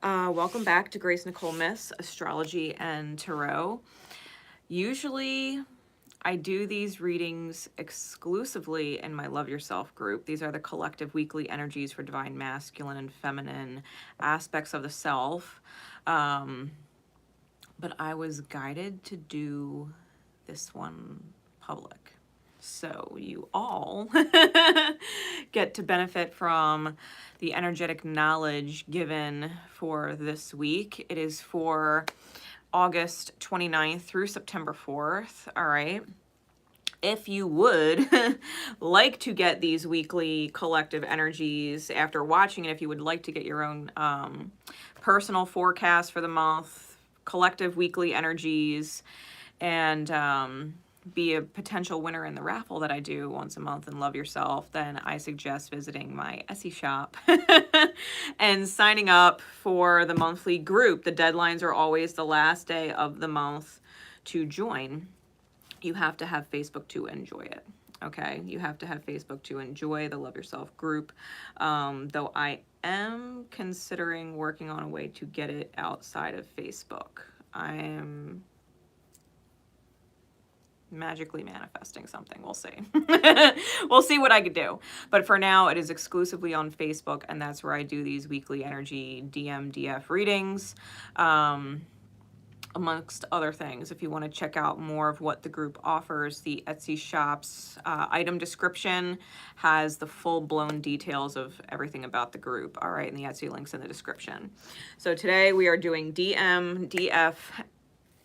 Welcome back to Nicole Myths, Astrology and Tarot. Usually, I do these readings exclusively in my Love Yourself group. These are the collective weekly energies for divine masculine and feminine aspects of the self. But I was guided to do this one public. So you all get to benefit from the energetic knowledge given for this week. It is for August 29th through September 4th. All right. If you would like to get these weekly collective energies after watching it, if you would like to get your own personal forecast for the month, collective weekly energies, and be a potential winner in the raffle that I do once a month and Love Yourself, then I suggest visiting my Etsy shop and signing up for the monthly group. The deadlines are always the last day of the month to join. You have to have Facebook to enjoy it. Okay, you have to have Facebook to enjoy the Love Yourself group. Though I am considering working on a way to get it outside of Facebook. I am magically manifesting something. We'll see. We'll see what I could do. But for now, it is exclusively on Facebook, and that's where I do these weekly energy DMDF readings, amongst other things. If you want to check out more of what the group offers, the Etsy shop's item description has the full-blown details of everything about the group. All right, and the Etsy link's in the description. So today we are doing DMDF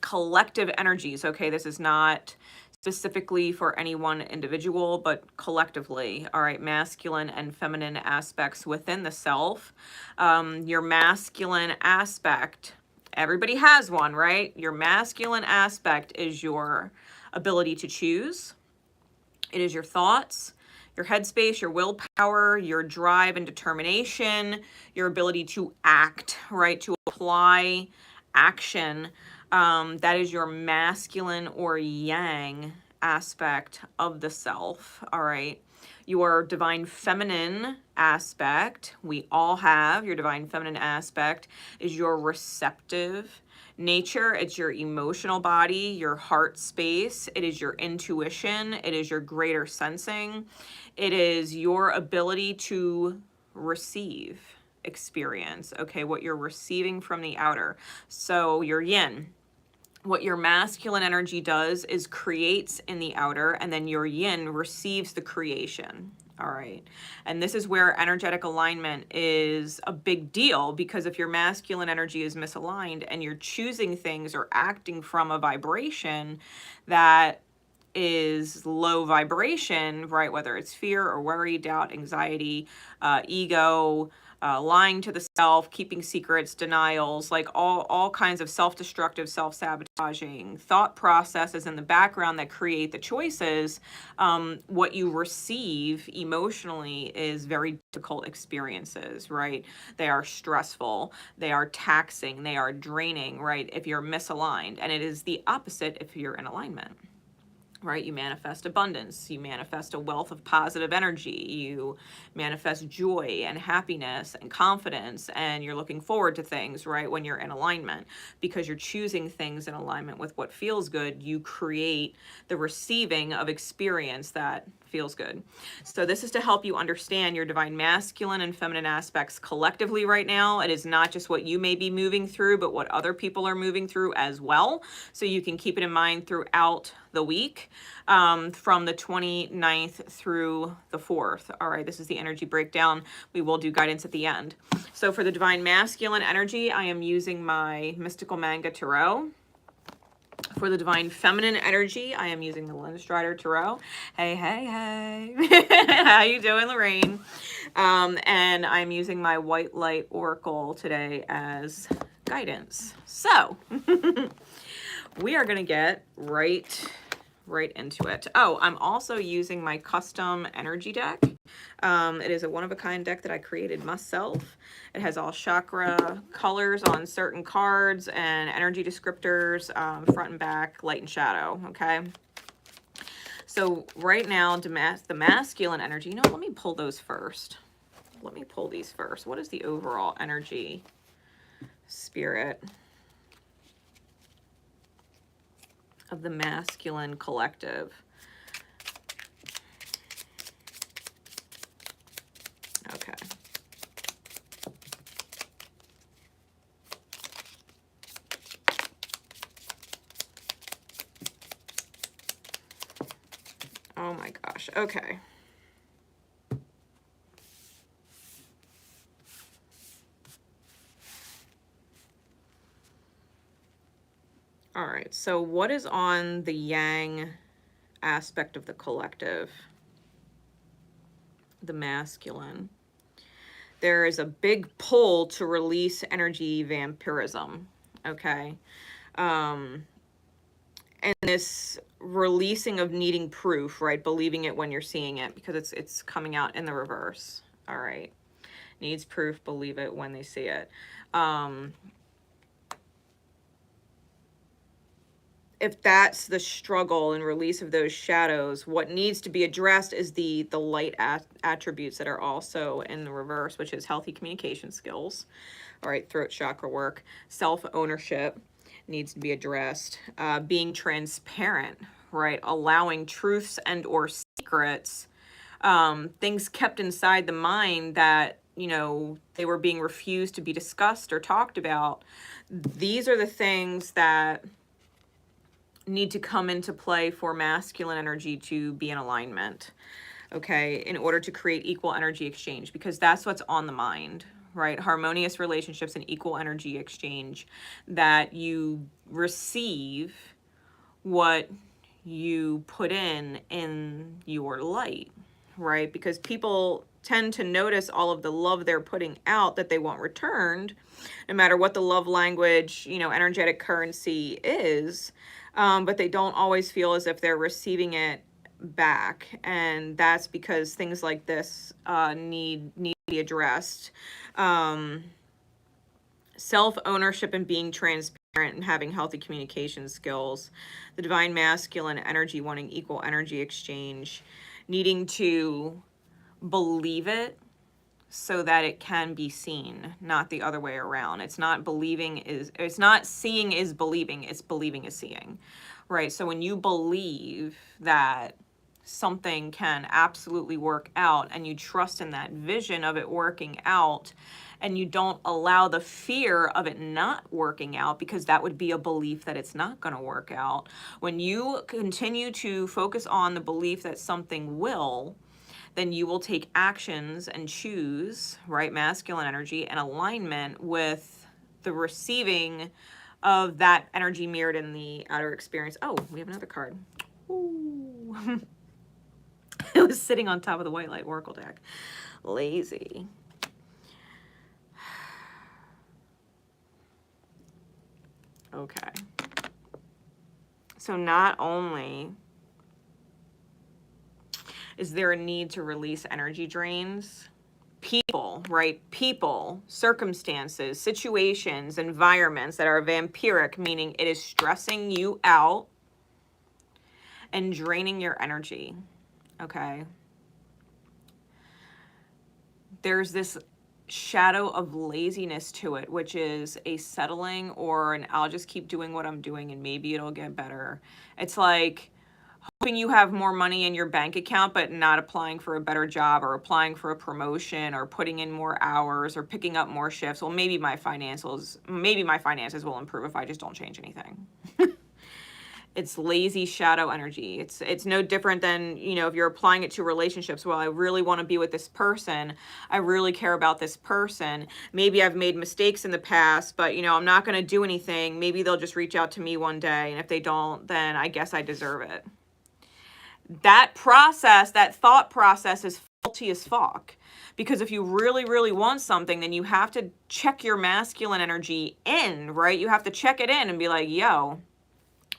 collective energies. Okay, this is not specifically for any one individual, but collectively. All right, masculine and feminine aspects within the self. Your masculine aspect, everybody has one, right? Your masculine aspect is your ability to choose. It is your thoughts, your headspace, your willpower, your drive and determination, your ability to act, right? To apply action. That is your masculine or yang aspect of the self. All right. Your divine feminine aspect, we all have. Your divine feminine aspect is your receptive nature. It's your emotional body, your heart space. It is your intuition. It is your greater sensing. It is your ability to receive experience, okay, what you're receiving from the outer. So your yin. What your masculine energy does is creates in the outer, and then your yin receives the creation. All right. And this is where energetic alignment is a big deal, because if your masculine energy is misaligned and you're choosing things or acting from a vibration that is low vibration, right? Whether it's fear or worry, doubt, anxiety, ego, lying to the self, keeping secrets, denials, like all kinds of self-destructive, self-sabotaging thought processes in the background that create the choices. What you receive emotionally is very difficult experiences, right? They are stressful, they are taxing, they are draining, right? If you're misaligned. And it is the opposite if you're in alignment. Right? You manifest abundance, you manifest a wealth of positive energy, you manifest joy and happiness and confidence, and you're looking forward to things, right? When you're in alignment, because you're choosing things in alignment with what feels good, you create the receiving of experience that feels good. So this is to help you understand your divine masculine and feminine aspects collectively right now. It is not just what you may be moving through, but what other people are moving through as well. So you can keep it in mind throughout the week, from the 29th through the 4th. All right, this is the energy breakdown. We will do guidance at the end. So for the divine masculine energy, I am using my Mystical Manga Tarot. For the divine feminine energy, I am using the Lynn Strider Tarot. Hey, hey, hey. How you doing, Lorraine? And I'm using my White Light Oracle today as guidance. So we are going to get right into it. Oh, I'm also using my custom energy deck. It is a one-of-a-kind deck that I created myself. It has all chakra colors on certain cards and energy descriptors, front and back, light and shadow, okay? So right now, the masculine energy, you know, let me pull those first. Let me pull these first. What is the overall energy spirit of the masculine collective. Okay. Oh my gosh. Okay. All right. So what is on the yang aspect of the collective? The masculine. There is a big pull to release energy vampirism. Okay. And this releasing of needing proof, right? Believing it when you're seeing it, because it's coming out in the reverse. All right. Needs proof, believe it when they see it. If that's the struggle and release of those shadows, what needs to be addressed is the light attributes that are also in the reverse, which is healthy communication skills. All right, throat chakra work, self-ownership needs to be addressed. Being transparent, right? Allowing truths and or secrets, things kept inside the mind that, you know, they were being refused to be discussed or talked about. These are the things that need to come into play for masculine energy to be in alignment, okay, in order to create equal energy exchange, because that's what's on the mind, right? Harmonious relationships and equal energy exchange, that you receive what you put in your light, right? Because people tend to notice all of the love they're putting out that they want returned, no matter what the love language, you know, energetic currency is, but they don't always feel as if they're receiving it back. And that's because things like this need to be addressed. Self-ownership and being transparent and having healthy communication skills. The divine masculine energy wanting equal energy exchange, needing to believe it so that it can be seen, not the other way around. It's not seeing is believing, it's believing is seeing, right? So when you believe that something can absolutely work out and you trust in that vision of it working out, and you don't allow the fear of it not working out, because that would be a belief that it's not going to work out. When you continue to focus on the belief that something will, then you will take actions and choose, right, masculine energy and alignment with the receiving of that energy mirrored in the outer experience. Oh, we have another card. Ooh. It was sitting on top of the White Light Oracle deck. Lazy. Okay. So not only is there a need to release energy drains, people, right? People, circumstances, situations, environments that are vampiric, meaning it is stressing you out and draining your energy, okay? There's this shadow of laziness to it, which is a settling or an I'll just keep doing what I'm doing and maybe it'll get better. It's like hoping you have more money in your bank account, but not applying for a better job or applying for a promotion or putting in more hours or picking up more shifts. Well, maybe my finances will improve if I just don't change anything. It's lazy shadow energy. It's no different than, you know, if you're applying it to relationships. Well, I really want to be with this person. I really care about this person. Maybe I've made mistakes in the past, but, you know, I'm not going to do anything. Maybe they'll just reach out to me one day. And if they don't, then I guess I deserve it. That process, that thought process is faulty as fuck. Because if you really, really want something, then you have to check your masculine energy in, right? You have to check it in and be like, yo,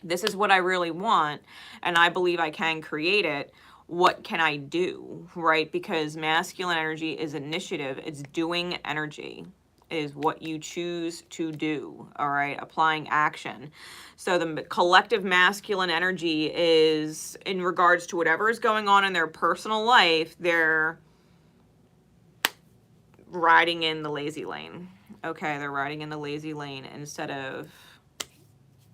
this is what I really want, and I believe I can create it. What can I do, right? Because masculine energy is initiative. It's doing energy. It is what you choose to do, all right? Applying action. So the collective masculine energy is in regards to whatever is going on in their personal life, they're riding in the lazy lane, Okay, they're riding in the lazy lane instead of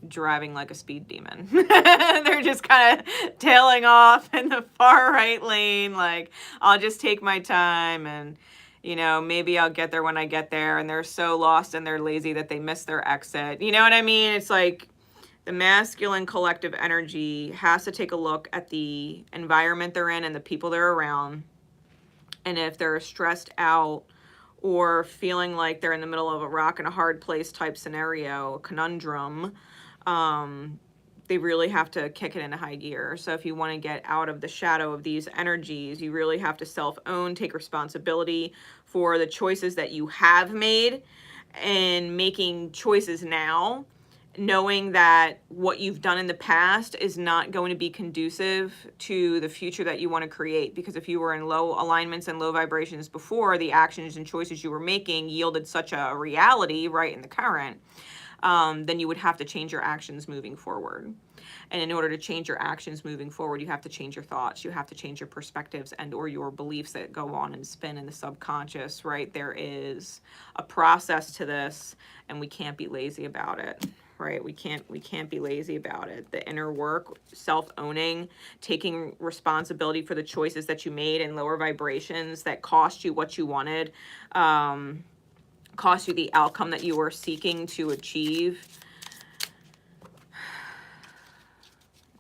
driving like a speed demon. They're just kind of tailing off in the far right lane. Like, I'll just take my time and, you know, maybe I'll get there when I get there. And they're so lost and they're lazy that they miss their exit. You know what I mean? It's like the masculine collective energy has to take a look at the environment they're in and the people they're around. And if they're stressed out or feeling like they're in the middle of a rock and a hard place type scenario, a conundrum, they really have to kick it into high gear. So if you want to get out of the shadow of these energies, you really have to self-own, take responsibility for the choices that you have made and making choices now, knowing that what you've done in the past is not going to be conducive to the future that you want to create. Because if you were in low alignments and low vibrations before, the actions and choices you were making yielded such a reality right in the current, then you would have to change your actions moving forward. And in order to change your actions moving forward, you have to change your thoughts. You have to change your perspectives and or your beliefs that go on and spin in the subconscious, right? There is a process to this, and we can't be lazy about it, right? We can't be lazy about it. The inner work, self-owning, taking responsibility for the choices that you made in lower vibrations that cost you what you wanted, cost you the outcome that you were seeking to achieve.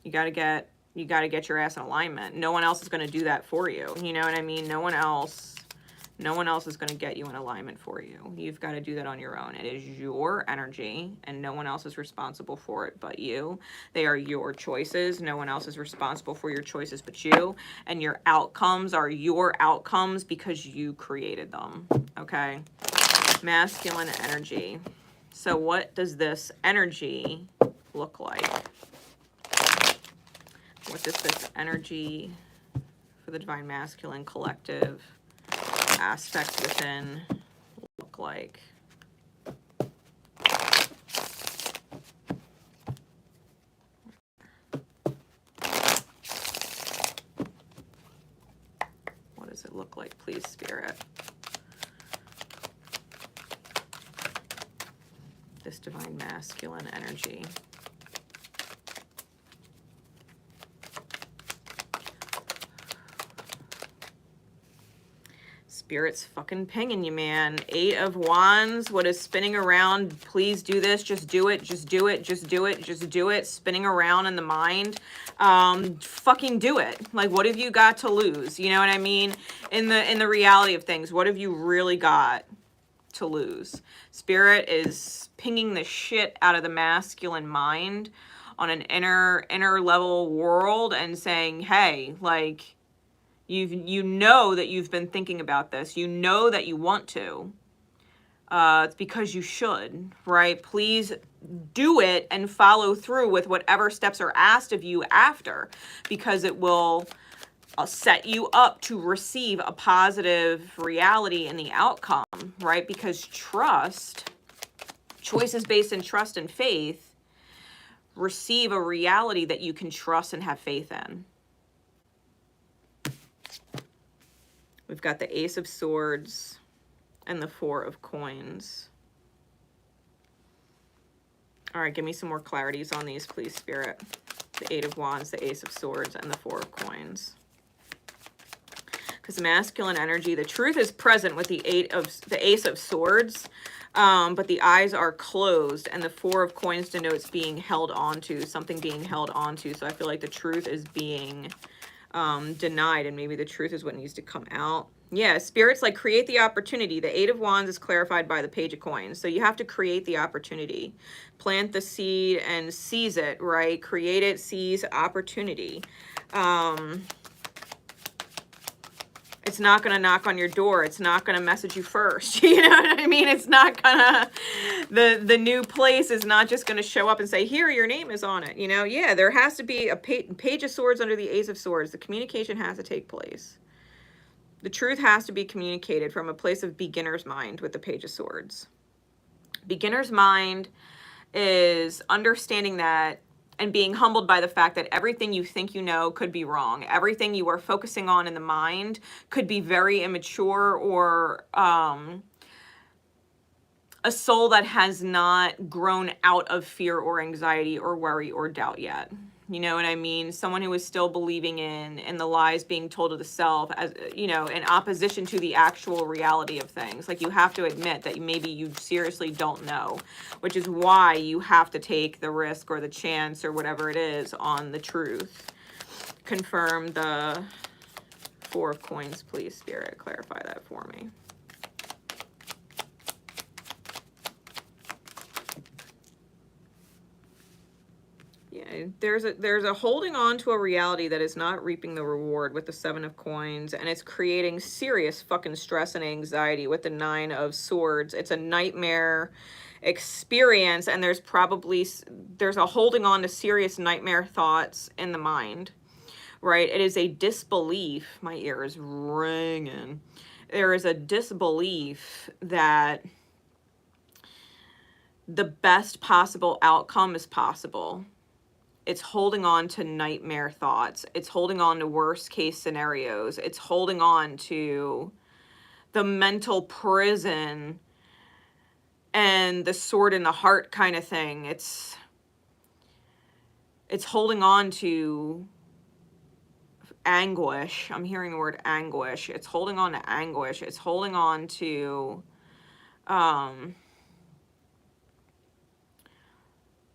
You got to get your ass in alignment. No one else is going to do that for you. You know what I mean? No one else is going to get you in alignment for you. You've got to do that on your own. It is your energy and no one else is responsible for it but you. They are your choices. No one else is responsible for your choices but you. And your outcomes are your outcomes because you created them. Okay? Masculine energy. So what does this energy look like? What does this energy for the Divine Masculine collective aspect within look like? What does it look like, please, Spirit? This Divine Masculine energy. Spirit's fucking pinging you, man. 8 of Wands. What is spinning around? Please do this. Just do it. Just do it. Just do it. Just do it. Spinning around in the mind. Fucking do it. Like, what have you got to lose? You know what I mean? In the reality of things, what have you really got to lose? Spirit is pinging the shit out of the masculine mind on an inner level world and saying, hey, like, you know that you've been thinking about this. You know that you want to. It's because you should, right? Please do it and follow through with whatever steps are asked of you after, because it will set you up to receive a positive reality in the outcome, right? Because trust, choices based in trust and faith, receive a reality that you can trust and have faith in. We've got the Ace of Swords and the 4 of Coins. All right, give me some more clarities on these, please, Spirit. The 8 of Wands, the Ace of Swords, and the 4 of Coins. Because masculine energy, the truth is present with the Ace of Swords, but the eyes are closed, and the 4 of Coins denotes being held onto, something being held onto. So I feel like the truth is being denied, and maybe the truth is what needs to come out. Yeah, Spirit's like, create the opportunity. The 8 of Wands is clarified by the Page of Coins. So you have to create the opportunity. Plant the seed and seize it, right? Create it, seize opportunity. It's not going to knock on your door. It's not going to message you first. You know what I mean? It's not going to, the new place is not just going to show up and say, here, your name is on it. You know, yeah, there has to be a Page of Swords under the Ace of Swords. The communication has to take place. The truth has to be communicated from a place of beginner's mind with the Page of Swords. Beginner's mind is understanding that and being humbled by the fact that everything you think you know could be wrong. Everything you are focusing on in the mind could be very immature or a soul that has not grown out of fear or anxiety or worry or doubt yet. You know what I mean? Someone who is still believing in the lies being told to the self, as you know, in opposition to the actual reality of things. Like, you have to admit that maybe you seriously don't know, which is why you have to take the risk or the chance or whatever it is on the truth. Confirm the Four of Coins, please, Spirit. Clarify that for me. Yeah, there's a holding on to a reality that is not reaping the reward with the Seven of Coins, and it's creating serious fucking stress and anxiety with the Nine of Swords. It's a nightmare experience, and there's a holding on to serious nightmare thoughts in the mind, right? It is a disbelief. My ear is ringing. There is a disbelief that the best possible outcome is possible. It's holding on to nightmare thoughts. It's holding on to worst case scenarios. It's holding on to the mental prison and the sword in the heart kind of thing. It's holding on to anguish. I'm hearing the word anguish. It's holding on to anguish. It's holding on to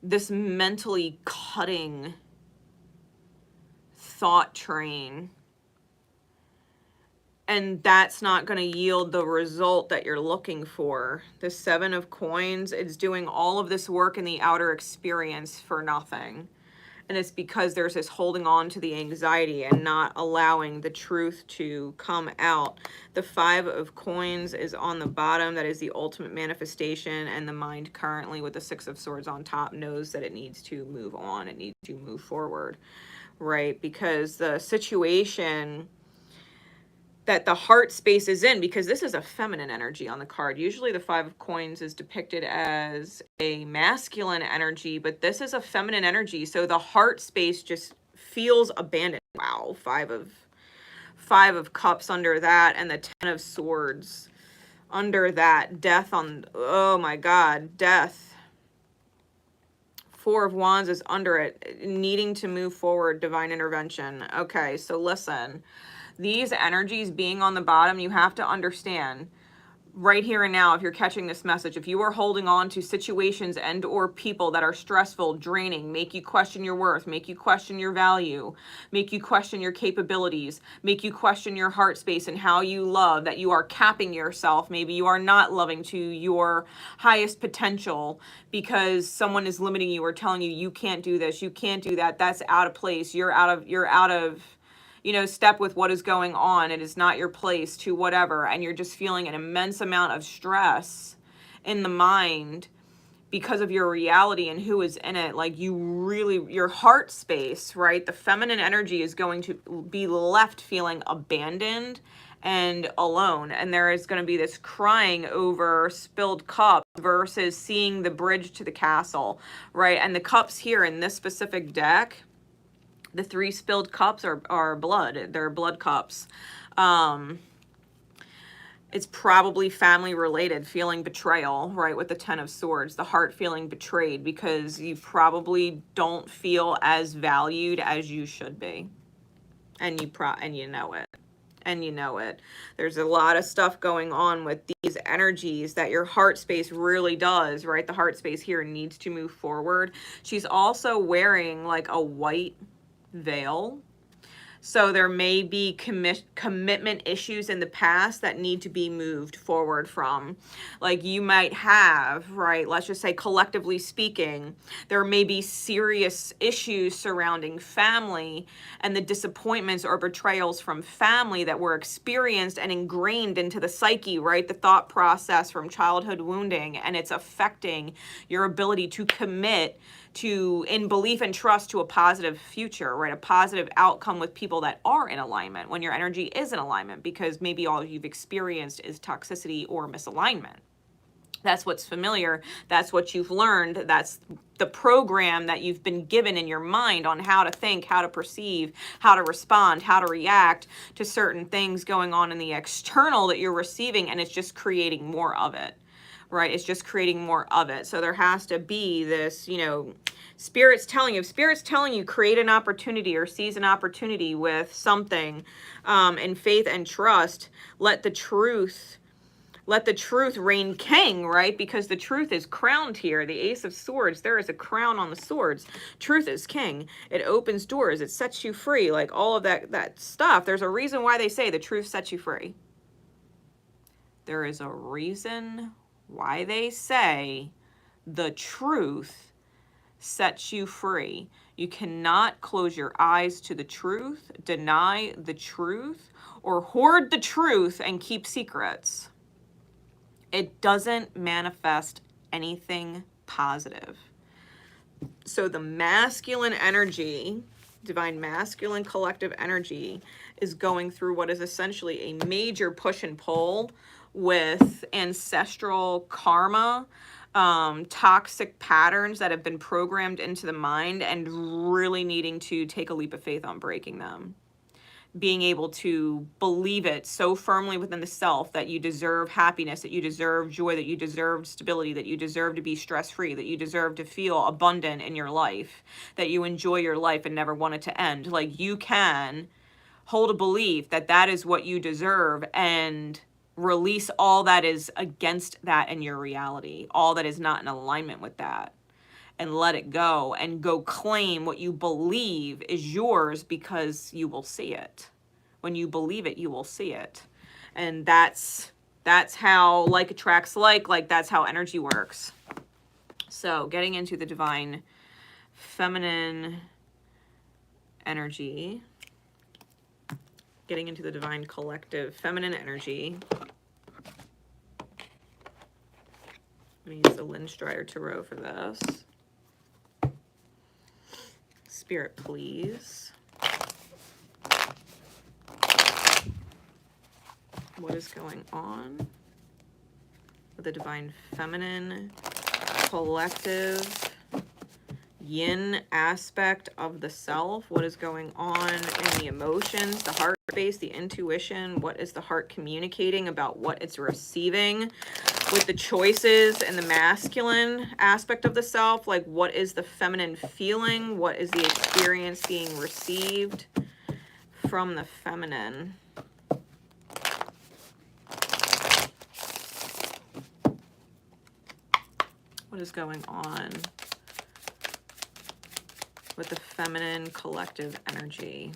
this mentally cutting thought train, and that's not going to yield the result that you're looking for. The Seven of Coins, it's doing all of this work in the outer experience for nothing. And it's because there's this holding on to the anxiety and not allowing the truth to come out. The Five of Coins is on the bottom. That is the ultimate manifestation. And the mind currently, with the Six of Swords on top, knows that it needs to move on. It needs to move forward, right? Because the situation that the heart space is in, because this is a feminine energy on the card. Usually the Five of Coins is depicted as a masculine energy, but this is a feminine energy. So the heart space just feels abandoned. Wow, Five of Cups under that, and the Ten of Swords under that. Death on, oh my God, death. Four of Wands is under it, needing to move forward, divine intervention. Okay, so listen. These energies being on the bottom, you have to understand right here and now, if you're catching this message, if you are holding on to situations and or people that are stressful, draining, make you question your worth, make you question your value, make you question your capabilities, make you question your heart space and how you love, that you are capping yourself. Maybe you are not loving to your highest potential because someone is limiting you or telling you, you can't do this, you can't do that. That's out of place. You're out of you know, step with what is going on. It is not your place to whatever. And you're just feeling an immense amount of stress in the mind because of your reality and who is in it. Like, you really, your heart space, right? The feminine energy is going to be left feeling abandoned and alone. And there is going to be this crying over spilled cups versus seeing the bridge to the castle, right? And the cups here in this specific deck, the three spilled cups are blood. They're blood cups. It's probably family related, feeling betrayal, right? With the Ten of Swords, the heart feeling betrayed because you probably don't feel as valued as you should be. And you know it. And you know it. There's a lot of stuff going on with these energies that your heart space really does, right? The heart space here needs to move forward. She's also wearing like a white veil. So there may be commitment issues in the past that need to be moved forward from. Like, you might have, right, let's just say collectively speaking, there may be serious issues surrounding family and the disappointments or betrayals from family that were experienced and ingrained into the psyche, right? The thought process from childhood wounding, and it's affecting your ability to commit to, in belief and trust, to a positive future, right? A positive outcome with people that are in alignment when your energy is in alignment, because maybe all you've experienced is toxicity or misalignment. That's what's familiar. That's what you've learned. That's the program that you've been given in your mind on how to think, how to perceive, how to respond, how to react to certain things going on in the external that you're receiving, and it's just creating more of it. right? It's just creating more of it. So there has to be this, you know, Spirit's telling you, if Spirit's telling you, create an opportunity or seize an opportunity with something, in faith and trust, let the truth reign king, right? Because the truth is crowned here. The Ace of Swords, there is a crown on the swords. Truth is king. It opens doors. It sets you free. Like all of that stuff. There's a reason why they say the truth sets you free. There is a reason why they say the truth sets you free. You cannot close your eyes to the truth, deny the truth, or hoard the truth and keep secrets. It doesn't manifest anything positive. So the masculine energy, divine masculine collective energy, is going through what is essentially a major push and pull with ancestral karma, toxic patterns that have been programmed into the mind, and really needing to take a leap of faith on breaking them. Being able to believe it so firmly within the self that you deserve happiness, that you deserve joy, that you deserve stability, that you deserve to be stress-free, that you deserve to feel abundant in your life, that you enjoy your life and never want it to end. Like, you can hold a belief that that is what you deserve and release all that is against that in your reality, all that is not in alignment with that, and let it go and go claim what you believe is yours, because you will see it. When you believe it, you will see it. And that's how like attracts like that's how energy works. So getting into the divine feminine energy, getting into the divine collective feminine energy. I'm going to use the Lindstrider Tarot for this. Spirit, please. What is going on with the divine feminine collective yin aspect of the self? What is going on in the emotions, the heart space, the intuition? What is the heart communicating about what it's receiving with the choices and the masculine aspect of the self? Like, what is the feminine feeling? What is the experience being received from the feminine? What is going on with the feminine collective energy?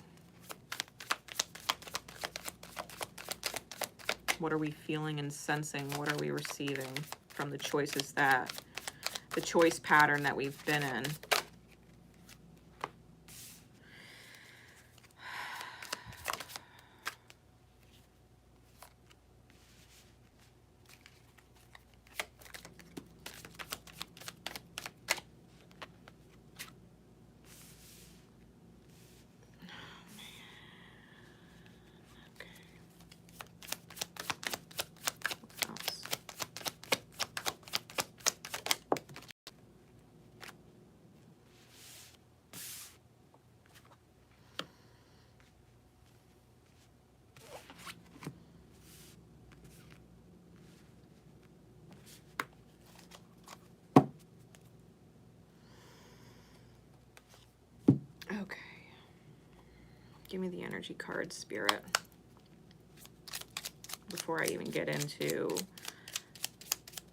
What are we feeling and sensing? What are we receiving from the choices that, the choice pattern that we've been in? Okay. Give me the energy card, Spirit, before I even get into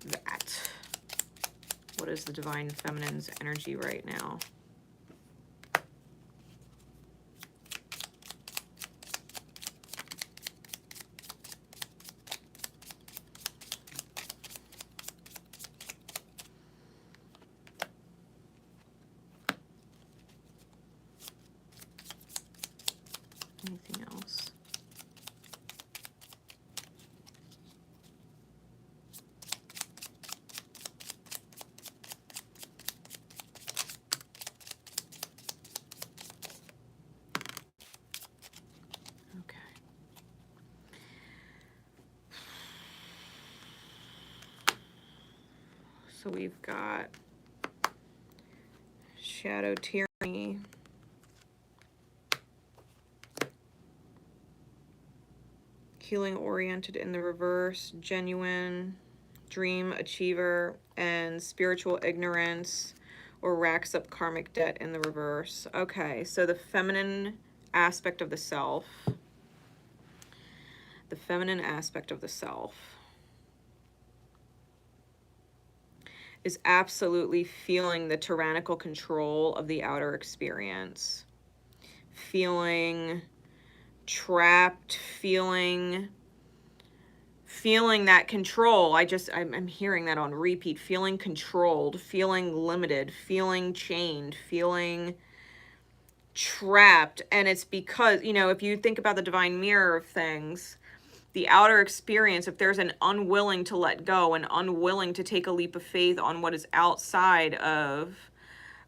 that. What is the divine feminine's energy right now? Anything else? Okay. So we've got shadow tyranny, healing oriented in the reverse, genuine, dream achiever, and spiritual ignorance, or racks up karmic debt in the reverse. Okay, so the feminine aspect of the self. The feminine aspect of the self is absolutely feeling the tyrannical control of the outer experience. Feeling trapped, feeling that control. I'm hearing that on repeat. Feeling controlled, feeling limited, feeling chained, feeling trapped. And it's because, you know, if you think about the divine mirror of things, the outer experience, if there's an unwilling to let go and unwilling to take a leap of faith on what is outside of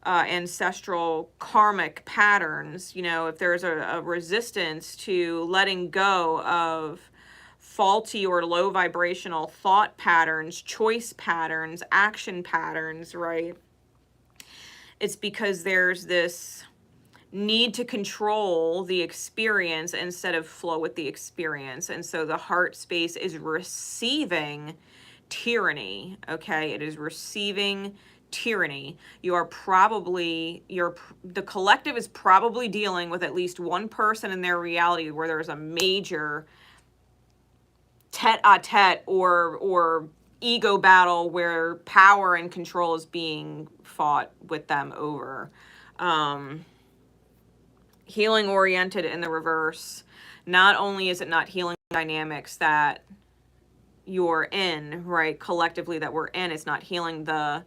ancestral karmic patterns, you know, if there's a resistance to letting go of faulty or low vibrational thought patterns, choice patterns, action patterns, right? It's because there's this need to control the experience instead of flow with the experience. And so the heart space is receiving tyranny, okay? It is receiving tyranny. The collective is probably dealing with at least one person in their reality where there's a major tete-a-tete or ego battle where power and control is being fought with them over. Healing oriented in the reverse. Not only is it not healing dynamics that you're in, right, collectively that we're in, it's not healing the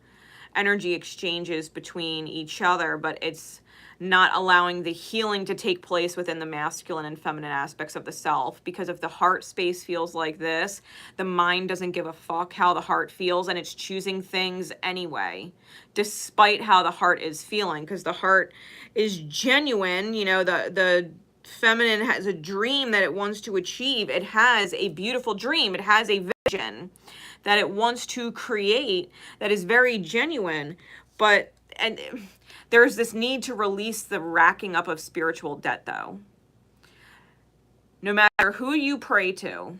energy exchanges between each other, but it's not allowing the healing to take place within the masculine and feminine aspects of the self. Because if the heart space feels like this, the mind doesn't give a fuck how the heart feels, and it's choosing things anyway, despite how the heart is feeling, because the heart is genuine. You know, the feminine has a dream that it wants to achieve. It has a beautiful dream. It has a vision that it wants to create that is very genuine, but there's this need to release the racking up of spiritual debt, though. No matter who you pray to,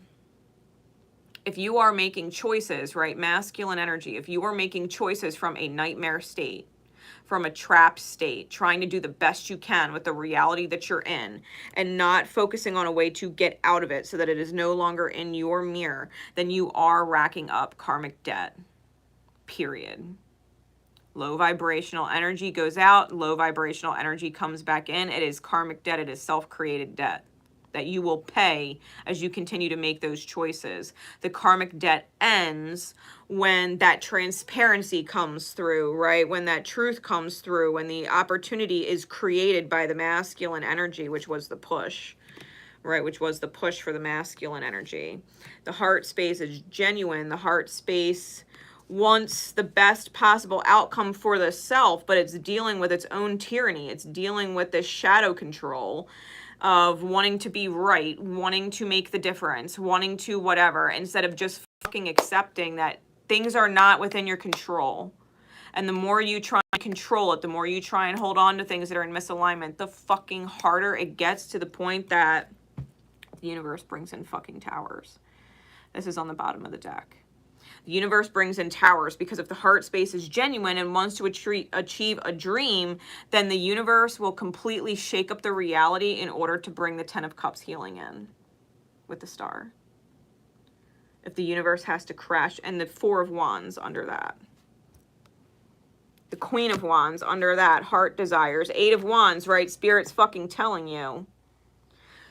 if you are making choices, right, masculine energy, if you are making choices from a nightmare state, from a trapped state, trying to do the best you can with the reality that you're in and not focusing on a way to get out of it so that it is no longer in your mirror, then you are racking up karmic debt, period. Low vibrational energy goes out, low vibrational energy comes back in. It is karmic debt, it is self-created debt that you will pay as you continue to make those choices. The karmic debt ends when that transparency comes through, right? When that truth comes through, when the opportunity is created by the masculine energy, which was the push, right? Which was the push for the masculine energy. The heart space is genuine. The heart space wants the best possible outcome for the self, but it's dealing with its own tyranny. It's dealing with this shadow control of wanting to be right, wanting to make the difference, wanting to whatever, instead of just fucking accepting that things are not within your control. And the more you try and control it, the more you try and hold on to things that are in misalignment, the fucking harder it gets, to the point that the universe brings in fucking towers. This is on the bottom of the deck. The universe brings in towers, because if the heart space is genuine and wants to achieve a dream, then the universe will completely shake up the reality in order to bring the 10 of Cups healing in with the star. If the universe has to crash, and the 4 of Wands under that. The Queen of Wands under that, heart desires. 8 of Wands, right? Spirit's fucking telling you.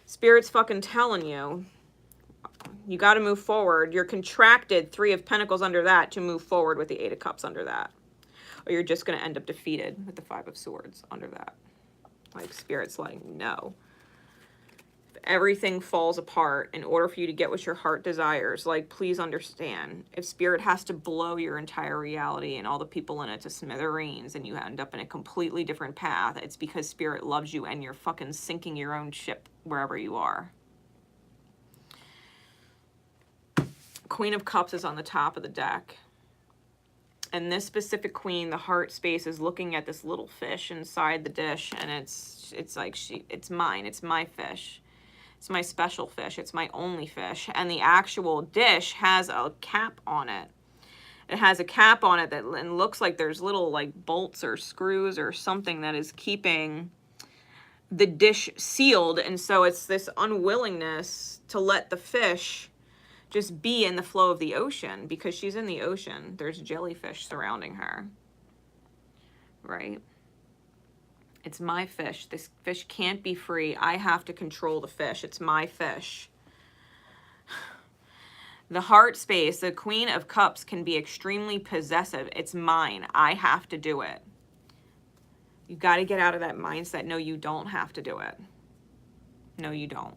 Spirit's fucking telling you. You got to move forward. You're contracted, 3 of Pentacles under that, to move forward with the 8 of Cups under that. Or you're just going to end up defeated with the 5 of Swords under that. Like, Spirit's like, no. If everything falls apart in order for you to get what your heart desires, like, please understand. If Spirit has to blow your entire reality and all the people in it to smithereens and you end up in a completely different path, it's because Spirit loves you and you're fucking sinking your own ship wherever you are. Queen of Cups is on the top of the deck. And this specific queen, the heart space, is looking at this little fish inside the dish, and it's like, it's mine, it's my fish. It's my special fish, it's my only fish. And the actual dish has a cap on it. It has a cap on it that and looks like there's little like bolts or screws or something that is keeping the dish sealed. And so it's this unwillingness to let the fish just be in the flow of the ocean, because she's in the ocean. There's jellyfish surrounding her, right? It's my fish. This fish can't be free. I have to control the fish. It's my fish. The heart space, the Queen of Cups, can be extremely possessive. It's mine. I have to do it. You got to get out of that mindset. No, you don't have to do it. No, you don't.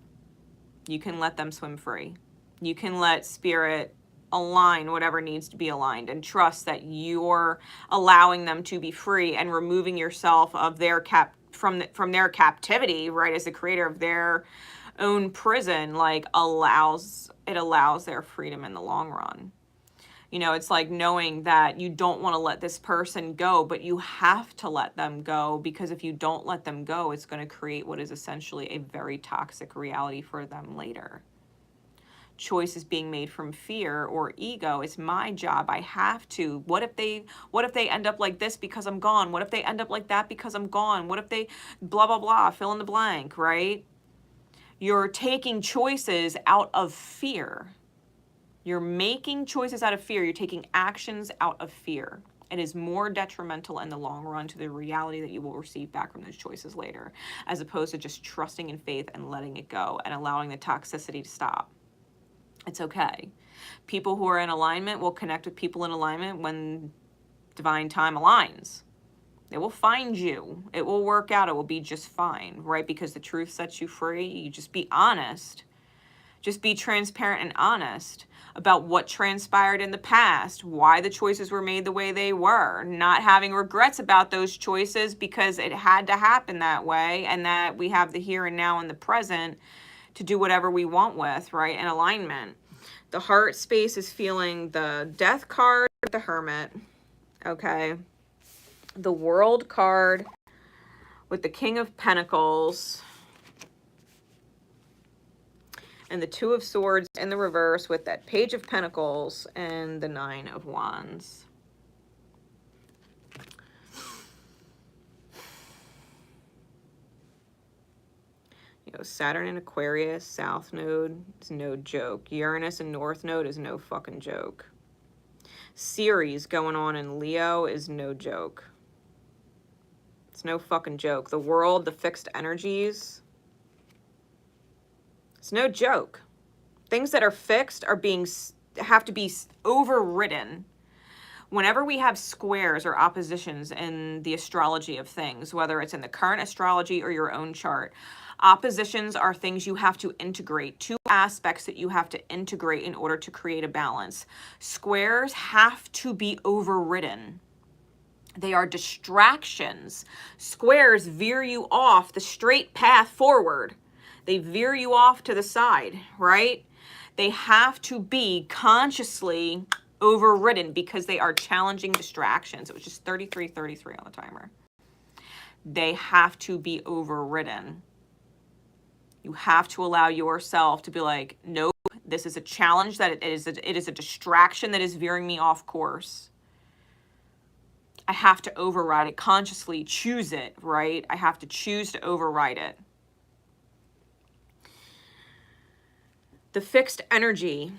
You can let them swim free. You can let spirit align whatever needs to be aligned, and trust that you're allowing them to be free and removing yourself of their from their captivity, right? As the creator of their own prison, like allows their freedom in the long run. You know, it's like knowing that you don't want to let this person go, but you have to let them go, because if you don't let them go, it's going to create what is essentially a very toxic reality for them later. Choices being made from fear or ego. It's my job. I have to. What if they end up like this because I'm gone? What if they end up like that because I'm gone? What if they blah, blah, blah, fill in the blank, right? You're taking choices out of fear. You're making choices out of fear. You're taking actions out of fear. It is more detrimental in the long run to the reality that you will receive back from those choices later, as opposed to just trusting in faith and letting it go and allowing the toxicity to stop. It's okay. People who are in alignment will connect with people in alignment when divine time aligns. It will find you. It will work out. It will be just fine, right? Because the truth sets you free. You just be honest. Just be transparent and honest about what transpired in the past, why the choices were made the way they were, not having regrets about those choices because it had to happen that way, and that we have the here and now and the present to do whatever we want with, right? In alignment. The heart space is feeling the Death card, the Hermit, okay? The World card with the King of Pentacles, and the Two of Swords in the reverse with that Page of Pentacles and the Nine of Wands. You know, Saturn in Aquarius, South Node is no joke. Uranus in North Node is no fucking joke. Ceres going on in Leo is no joke. It's no fucking joke. The world, the fixed energies, it's no joke. Things that are fixed are have to be overridden. Whenever we have squares or oppositions in the astrology of things, whether it's in the current astrology or your own chart, oppositions are things you have to integrate, two aspects that you have to integrate in order to create a balance. Squares have to be overridden. They are distractions. Squares veer you off the straight path forward. They veer you off to the side, right? They have to be consciously overridden because they are challenging distractions. It was just 33:33 on the timer. They have to be overridden. You have to allow yourself to be like, nope, this is a challenge, that it is a distraction that is veering me off course. I have to override it, consciously choose it, right? I have to choose to override it. The fixed energy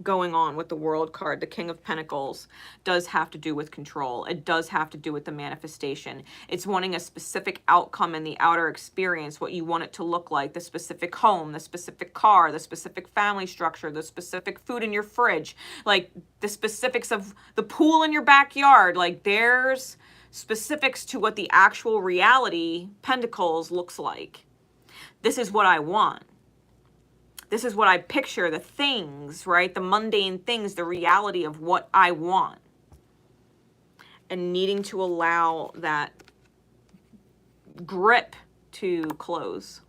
going on with the World card, the King of Pentacles, does have to do with control. It does have to do with the manifestation. It's wanting a specific outcome in the outer experience, what you want it to look like, the specific home, the specific car, the specific family structure, the specific food in your fridge, like the specifics of the pool in your backyard. Like there's specifics to what the actual reality, Pentacles, looks like. This is what I want. This is what I picture, the things, right? The mundane things, the reality of what I want. And needing to allow that grip to close.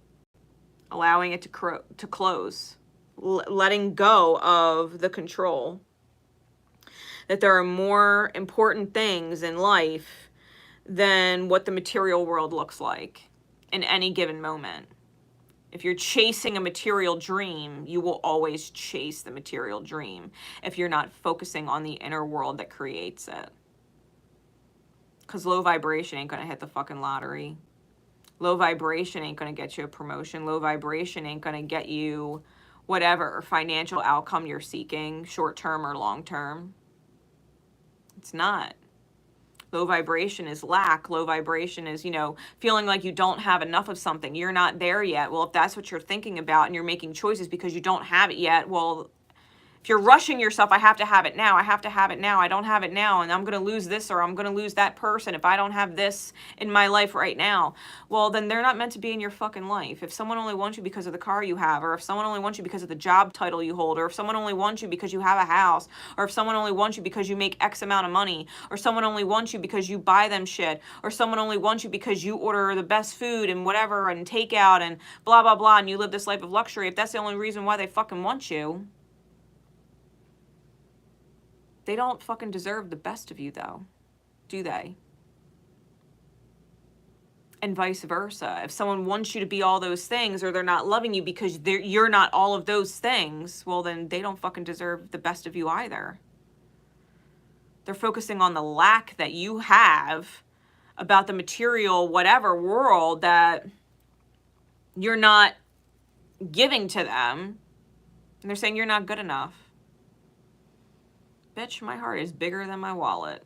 Allowing it to close. Letting go of the control. That there are more important things in life than what the material world looks like in any given moment. If you're chasing a material dream, you will always chase the material dream if you're not focusing on the inner world that creates it. Because low vibration ain't going to hit the fucking lottery. Low vibration ain't going to get you a promotion. Low vibration ain't going to get you whatever financial outcome you're seeking, short term or long term. It's not. Low vibration is lack. Low vibration is, feeling like you don't have enough of something. You're not there yet. Well, if that's what you're thinking about and you're making choices because you don't have it yet, well, if you're rushing yourself, I have to have it now. I have to have it now. I don't have it now. And I'm going to lose this or I'm going to lose that person if I don't have this in my life right now. Well, then they're not meant to be in your fucking life. If someone only wants you because of the car you have, or if someone only wants you because of the job title you hold, or if someone only wants you because you have a house, or if someone only wants you because you make X amount of money, or someone only wants you because you buy them shit, or someone only wants you because you order the best food and whatever and takeout and blah, blah, blah, and you live this life of luxury, if that's the only reason why they fucking want you, they don't fucking deserve the best of you, though, do they? And vice versa. If someone wants you to be all those things, or they're not loving you because you're not all of those things, well, then they don't fucking deserve the best of you either. They're focusing on the lack that you have about the material, whatever world that you're not giving to them. And they're saying you're not good enough. Bitch, my heart is bigger than my wallet.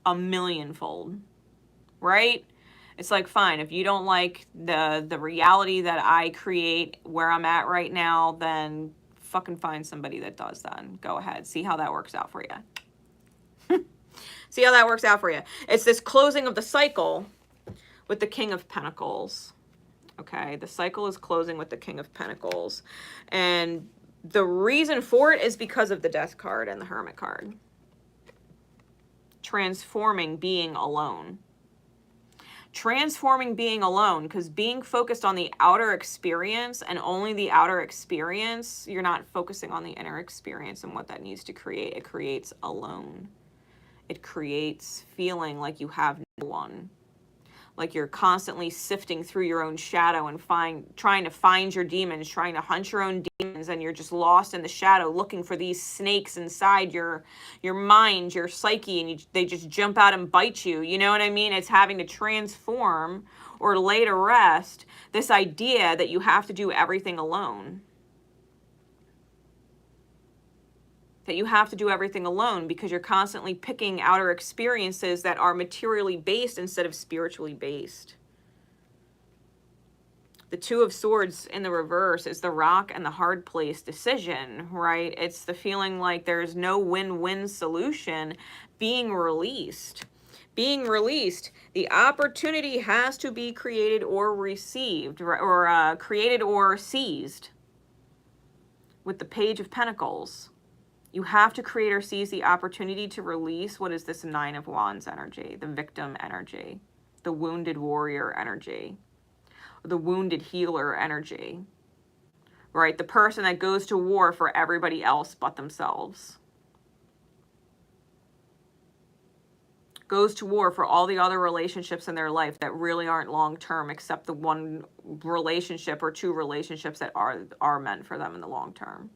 1,000,000-fold. Right? It's like, fine, if you don't like the reality that I create where I'm at right now, then fucking find somebody that does then. Go ahead. See how that works out for you. See how that works out for you. It's this closing of the cycle with the King of Pentacles. Okay? The cycle is closing with the King of Pentacles. And the reason for it is because of the Death card and the Hermit card. Transforming being alone. Transforming being alone, because being focused on the outer experience and only the outer experience, you're not focusing on the inner experience and what that needs to create. It creates alone. It creates feeling like you have no one. Like you're constantly sifting through your own shadow and trying to find your demons, trying to hunt your own demons, and you're just lost in the shadow looking for these snakes inside your mind, your psyche, and they just jump out and bite you. You know what I mean? It's having to transform or lay to rest this idea that you have to do everything alone. That you have to do everything alone because you're constantly picking outer experiences that are materially based instead of spiritually based. The Two of Swords in the reverse is the rock and the hard place decision, right? It's the feeling like there's no win-win solution being released. Being released, the opportunity has to be created or received, or created or seized. With the Page of Pentacles. You have to create or seize the opportunity to release what is this Nine of Wands energy, the victim energy, the wounded warrior energy, the wounded healer energy, right? The person that goes to war for everybody else but themselves. Goes to war for all the other relationships in their life that really aren't long-term, except the one relationship or two relationships that are meant for them in the long term.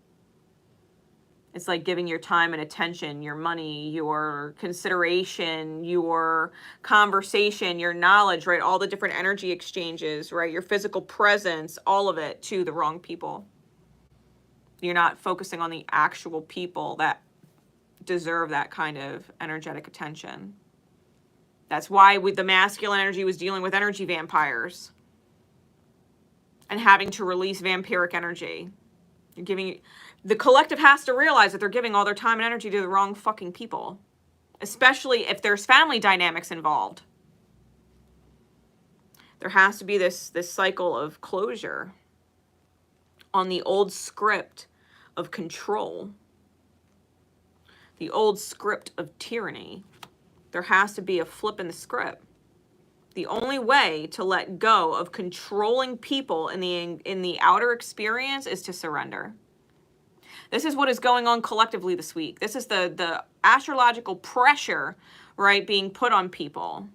It's like giving your time and attention, your money, your consideration, your conversation, your knowledge, right? All the different energy exchanges, right? Your physical presence, all of it to the wrong people. You're not focusing on the actual people that deserve that kind of energetic attention. That's why the masculine energy was dealing with energy vampires and having to release vampiric energy. You're giving... The collective has to realize that they're giving all their time and energy to the wrong fucking people, especially if there's family dynamics involved. There has to be this cycle of closure on the old script of control, the old script of tyranny. There has to be a flip in the script. The only way to let go of controlling people in the outer experience is to surrender. This is what is going on collectively this week. This is the astrological pressure, right, being put on people.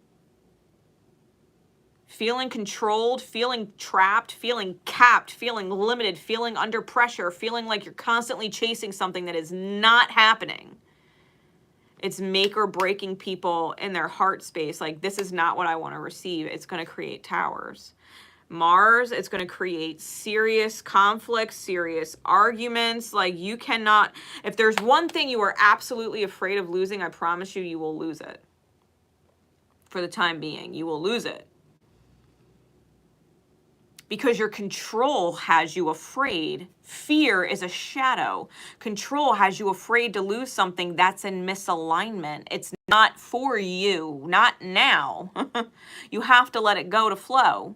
feeling controlled, feeling trapped, feeling capped, feeling limited, feeling under pressure, feeling like you're constantly chasing something that is not happening. It's make or breaking people in their heart space. Like, this is not what I want to receive. It's going to create towers. Mars, it's going to create serious conflicts, serious arguments. Like, you cannot, if there's one thing you are absolutely afraid of losing, I promise you, you will lose it. For the time being, you will lose it. Because your control has you afraid. Fear is a shadow. Control has you afraid to lose something that's in misalignment. It's not for you, not now. You have to let it go to flow.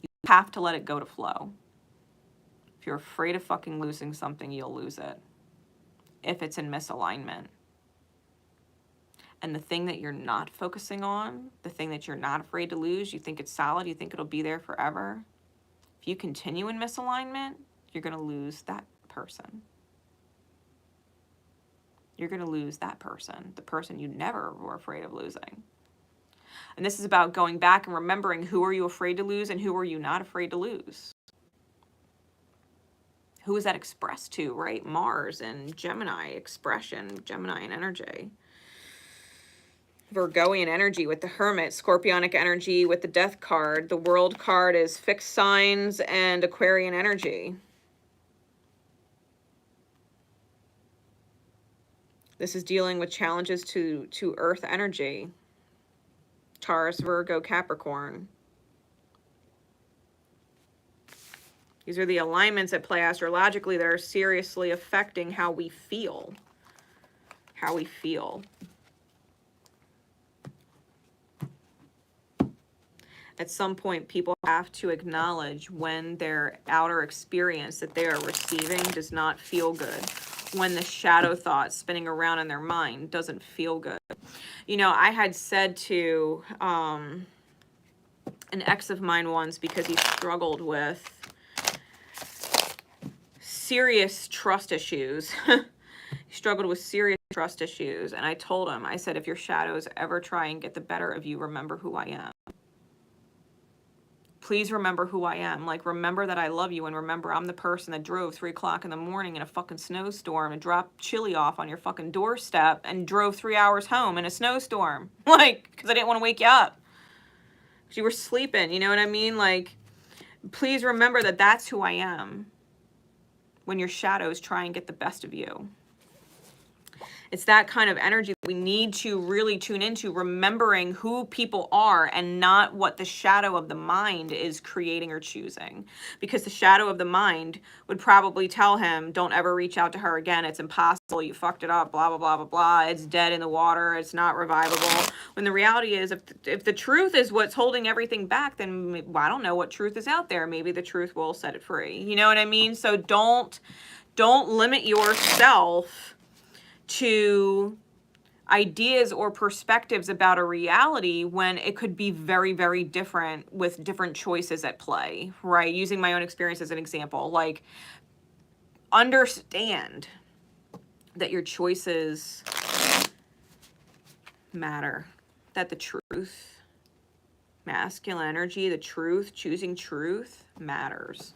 You have to let it go to flow. If you're afraid of fucking losing something, you'll lose it. If it's in misalignment. And the thing that you're not focusing on, the thing that you're not afraid to lose, you think it's solid, you think it'll be there forever. If you continue in misalignment, you're going to lose that person. You're going to lose that person, the person you never were afraid of losing. And this is about going back and remembering, who are you afraid to lose and who are you not afraid to lose? Who is that expressed to, right? Mars and Gemini expression, Gemini and energy. Virgoian energy with the Hermit, Scorpionic energy with the Death card. The World card is fixed signs and Aquarian energy. This is dealing with challenges to Earth energy. Taurus, Virgo, Capricorn. These are the alignments at play astrologically that are seriously affecting how we feel. How we feel. At some point, people have to acknowledge when their outer experience that they are receiving does not feel good. When the shadow thoughts spinning around in their mind doesn't feel good. You know, I had said to an ex of mine once, because he struggled with serious trust issues. He struggled with serious trust issues. And I told him, I said, if your shadows ever try and get the better of you, remember who I am. Please remember who I am. Like, remember that I love you, and remember I'm the person that drove 3 o'clock in the morning in a fucking snowstorm and dropped chili off on your fucking doorstep and drove 3 hours home in a snowstorm. Like, because I didn't want to wake you up. Because you were sleeping, you know what I mean? Like, please remember that that's who I am when your shadows try and get the best of you. It's that kind of energy that we need to really tune into, remembering who people are and not what the shadow of the mind is creating or choosing. Because the shadow of the mind would probably tell him, don't ever reach out to her again. It's impossible. You fucked it up, blah, blah, blah, blah, blah. It's dead in the water. It's not revivable. When the reality is, if the truth is what's holding everything back, then I don't know what truth is out there. Maybe the truth will set it free. You know what I mean? So don't limit yourself to ideas or perspectives about a reality when it could be very, very different with different choices at play, right? Using my own experience as an example, like, understand that your choices matter, that the truth, masculine energy, the truth, choosing truth matters.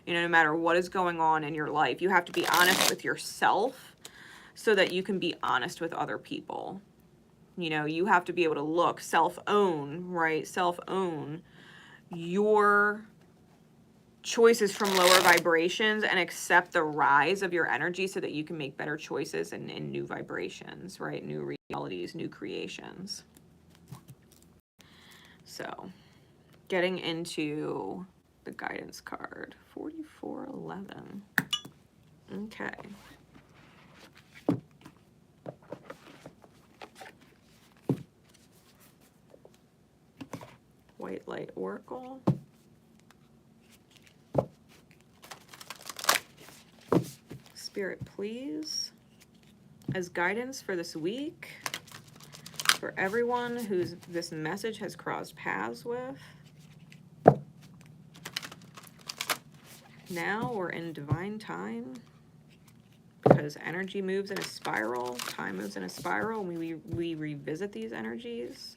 You know, no matter what is going on in your life, you have to be honest with yourself so that you can be honest with other people. You know, you have to be able to look, self-own, right? Self-own your choices from lower vibrations and accept the rise of your energy so that you can make better choices in new vibrations, right? New realities, new creations. So, getting into the guidance card, 4411. Okay. White Light Oracle. Spirit, please, as guidance for this week, for everyone whose this message has crossed paths with. Now we're in divine time, because energy moves in a spiral, time moves in a spiral, and we revisit these energies.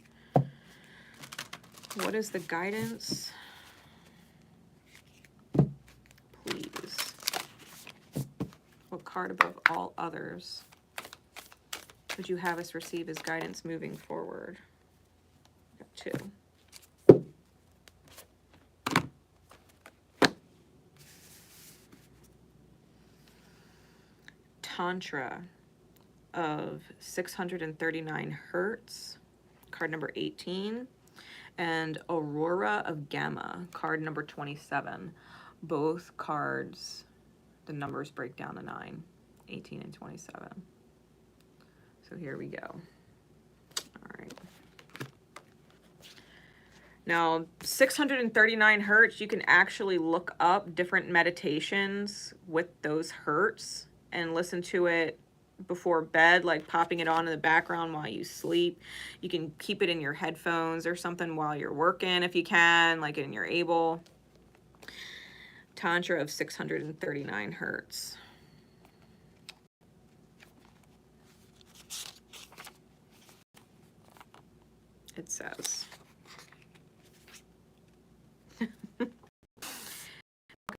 What is the guidance? Please. What card above all others would you have us receive as guidance moving forward? Got 2. Tantra of 639 Hertz, card number 18, and Aurora of Gamma, card number 27. Both cards, the numbers break down to 9, 18 and 27. So here we go. All right. Now, 639 hertz, you can actually look up different meditations with those hertz and listen to it before bed, like popping it on in the background while you sleep. You can keep it in your headphones or something while you're working if you can, like and you're able. Tantra of 639 hertz. It says.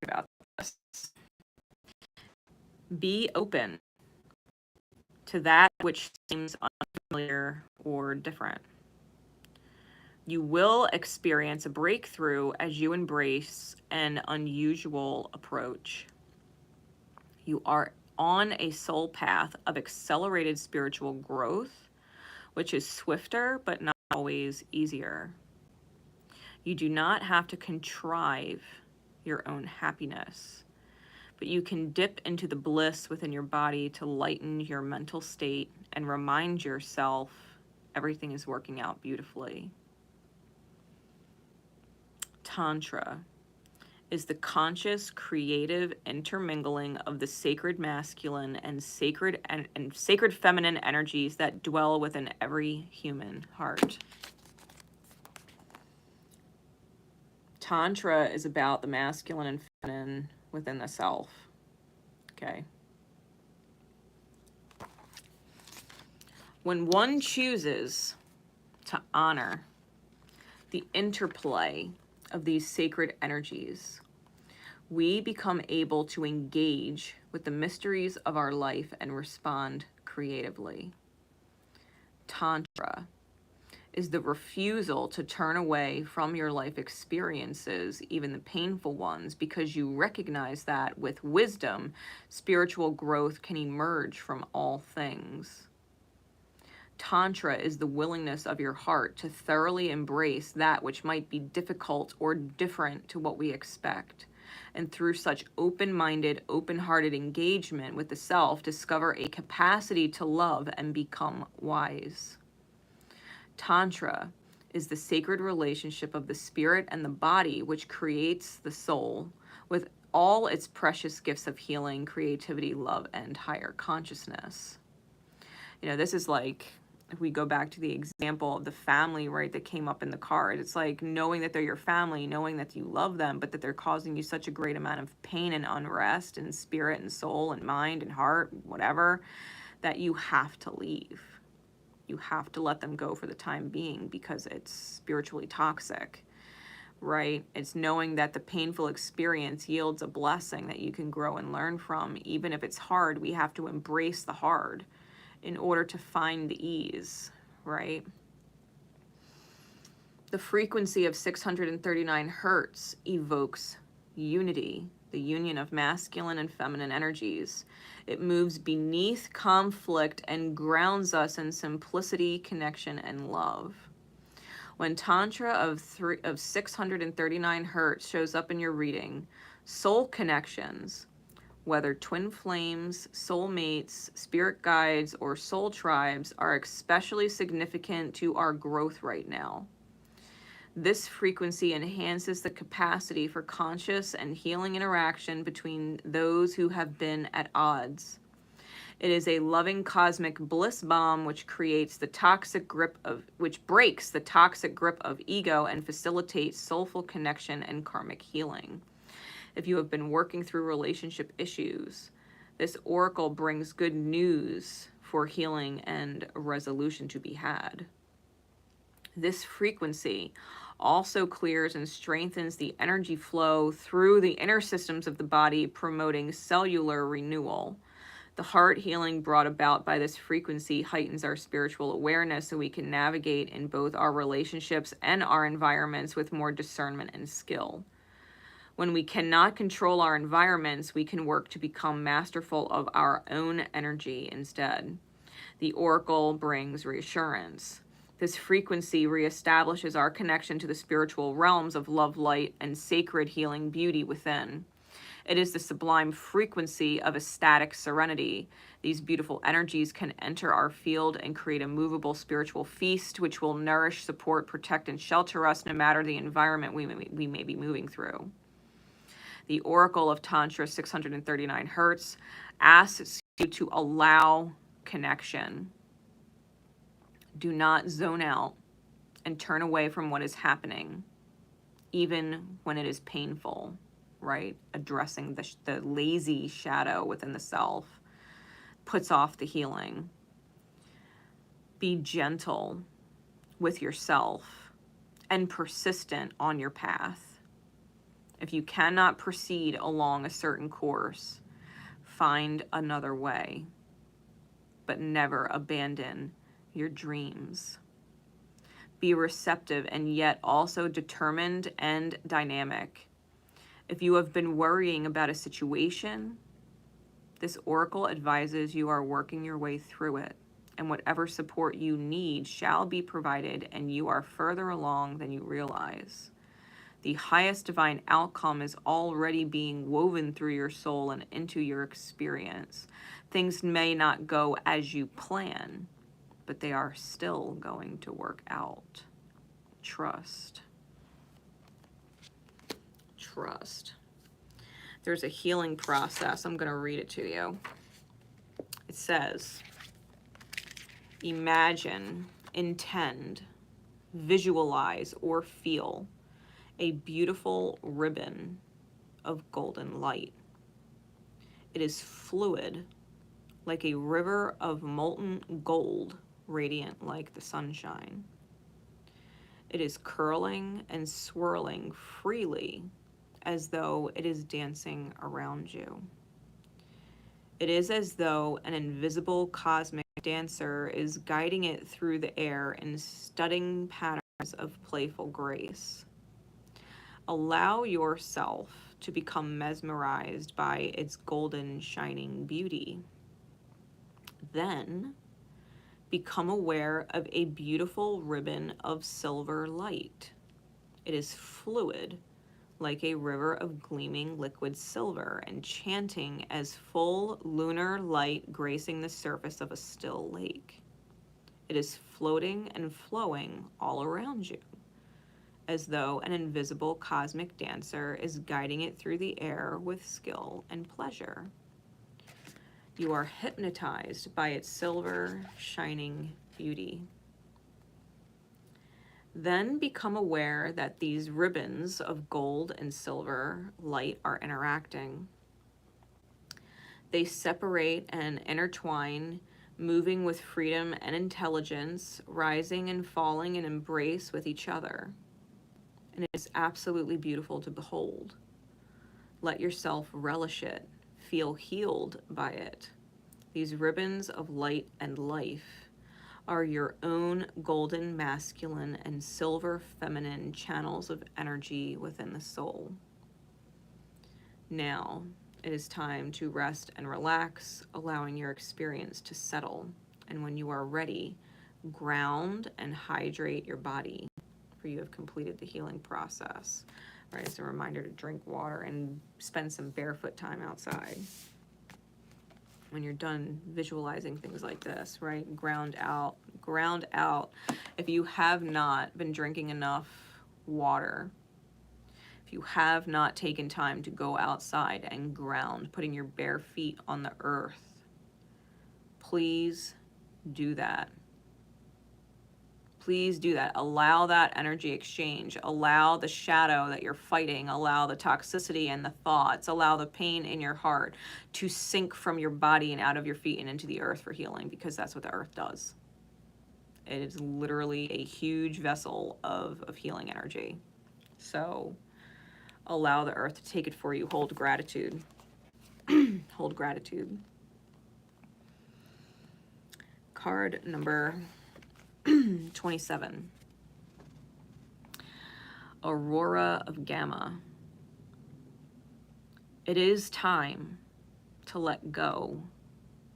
About this. Be open to that which seems unfamiliar or different. You will experience a breakthrough as you embrace an unusual approach. You are on a soul path of accelerated spiritual growth, which is swifter but not always easier. You do not have to contrive your own happiness, but you can dip into the bliss within your body to lighten your mental state and remind yourself everything is working out beautifully. Tantra is the conscious, creative intermingling of the sacred masculine and sacred feminine energies that dwell within every human heart. Tantra is about the masculine and feminine within the self. Okay. When one chooses to honor the interplay of these sacred energies, we become able to engage with the mysteries of our life and respond creatively. Tantra is the refusal to turn away from your life experiences, even the painful ones, because you recognize that with wisdom, spiritual growth can emerge from all things. Tantra is the willingness of your heart to thoroughly embrace that which might be difficult or different to what we expect. And through such open-minded, open-hearted engagement with the self, discover a capacity to love and become wise. Tantra is the sacred relationship of the spirit and the body, which creates the soul with all its precious gifts of healing, creativity, love, and higher consciousness. You know, this is like, if we go back to the example of the family, right, that came up in the card, it's like knowing that they're your family, knowing that you love them, but that they're causing you such a great amount of pain and unrest and spirit and soul and mind and heart, whatever, that you have to leave. You have to let them go for the time being because it's spiritually toxic, right? It's knowing that the painful experience yields a blessing that you can grow and learn from. Even if it's hard, we have to embrace the hard in order to find the ease, right? The frequency of 639 hertz evokes unity, the union of masculine and feminine energies. It moves beneath conflict and grounds us in simplicity, connection, and love. When Tantra of 639 hertz shows up in your reading, soul connections, whether twin flames, soulmates, spirit guides, or soul tribes, are especially significant to our growth right now. This frequency enhances the capacity for conscious and healing interaction between those who have been at odds. It is a loving cosmic bliss bomb which breaks the toxic grip of ego and facilitates soulful connection and karmic healing. If you have been working through relationship issues, this oracle brings good news for healing and resolution to be had. This frequency also clears and strengthens the energy flow through the inner systems of the body, promoting cellular renewal. The heart healing brought about by this frequency heightens our spiritual awareness so we can navigate in both our relationships and our environments with more discernment and skill. When we cannot control our environments, we can work to become masterful of our own energy instead. The oracle brings reassurance. This frequency reestablishes our connection to the spiritual realms of love, light, and sacred healing beauty within. It is the sublime frequency of ecstatic serenity. These beautiful energies can enter our field and create a movable spiritual feast, which will nourish, support, protect, and shelter us no matter the environment we may be moving through. The Oracle of Tantra 639 Hertz asks you to allow connection. Do not zone out and turn away from what is happening, even when it is painful, right? Addressing the lazy shadow within the self puts off the healing. Be gentle with yourself and persistent on your path. If you cannot proceed along a certain course, find another way, but never abandon your dreams. Be receptive and yet also determined and dynamic. If you have been worrying about a situation, this oracle advises you are working your way through it, and whatever support you need shall be provided, and you are further along than you realize. The highest divine outcome is already being woven through your soul and into your experience. Things may not go as you plan, but they are still going to work out. Trust. Trust. There's a healing process. I'm going to read it to you. It says, imagine, intend, visualize, or feel a beautiful ribbon of golden light. It is fluid, like a river of molten gold, radiant like the sunshine. It is curling and swirling freely as though it is dancing around you. It is as though an invisible cosmic dancer is guiding it through the air in stunning patterns of playful grace. Allow yourself to become mesmerized by its golden, shining beauty. Then, become aware of a beautiful ribbon of silver light. It is fluid, like a river of gleaming liquid silver, enchanting as full lunar light gracing the surface of a still lake. It is floating and flowing all around you, as though an invisible cosmic dancer is guiding it through the air with skill and pleasure. You are hypnotized by its silver, shining beauty. Then become aware that these ribbons of gold and silver light are interacting. They separate and intertwine, moving with freedom and intelligence, rising and falling in embrace with each other. And it is absolutely beautiful to behold. Let yourself relish it, feel healed by it. These ribbons of light and life are your own golden masculine and silver feminine channels of energy within the soul. Now, it is time to rest and relax, allowing your experience to settle. And when you are ready, ground and hydrate your body, for you have completed the healing process. Right, it's a reminder to drink water and spend some barefoot time outside. When you're done visualizing things like this, right? Ground out, ground out. If you have not been drinking enough water, if you have not taken time to go outside and ground, putting your bare feet on the earth, please do that. Please do that. Allow that energy exchange. Allow the shadow that you're fighting, allow the toxicity and the thoughts, allow the pain in your heart to sink from your body and out of your feet and into the earth for healing, because that's what the earth does. It is literally a huge vessel of healing energy. So allow the earth to take it for you. Hold gratitude. Hold gratitude. Card number 27. Aurora of Gamma. It is time to let go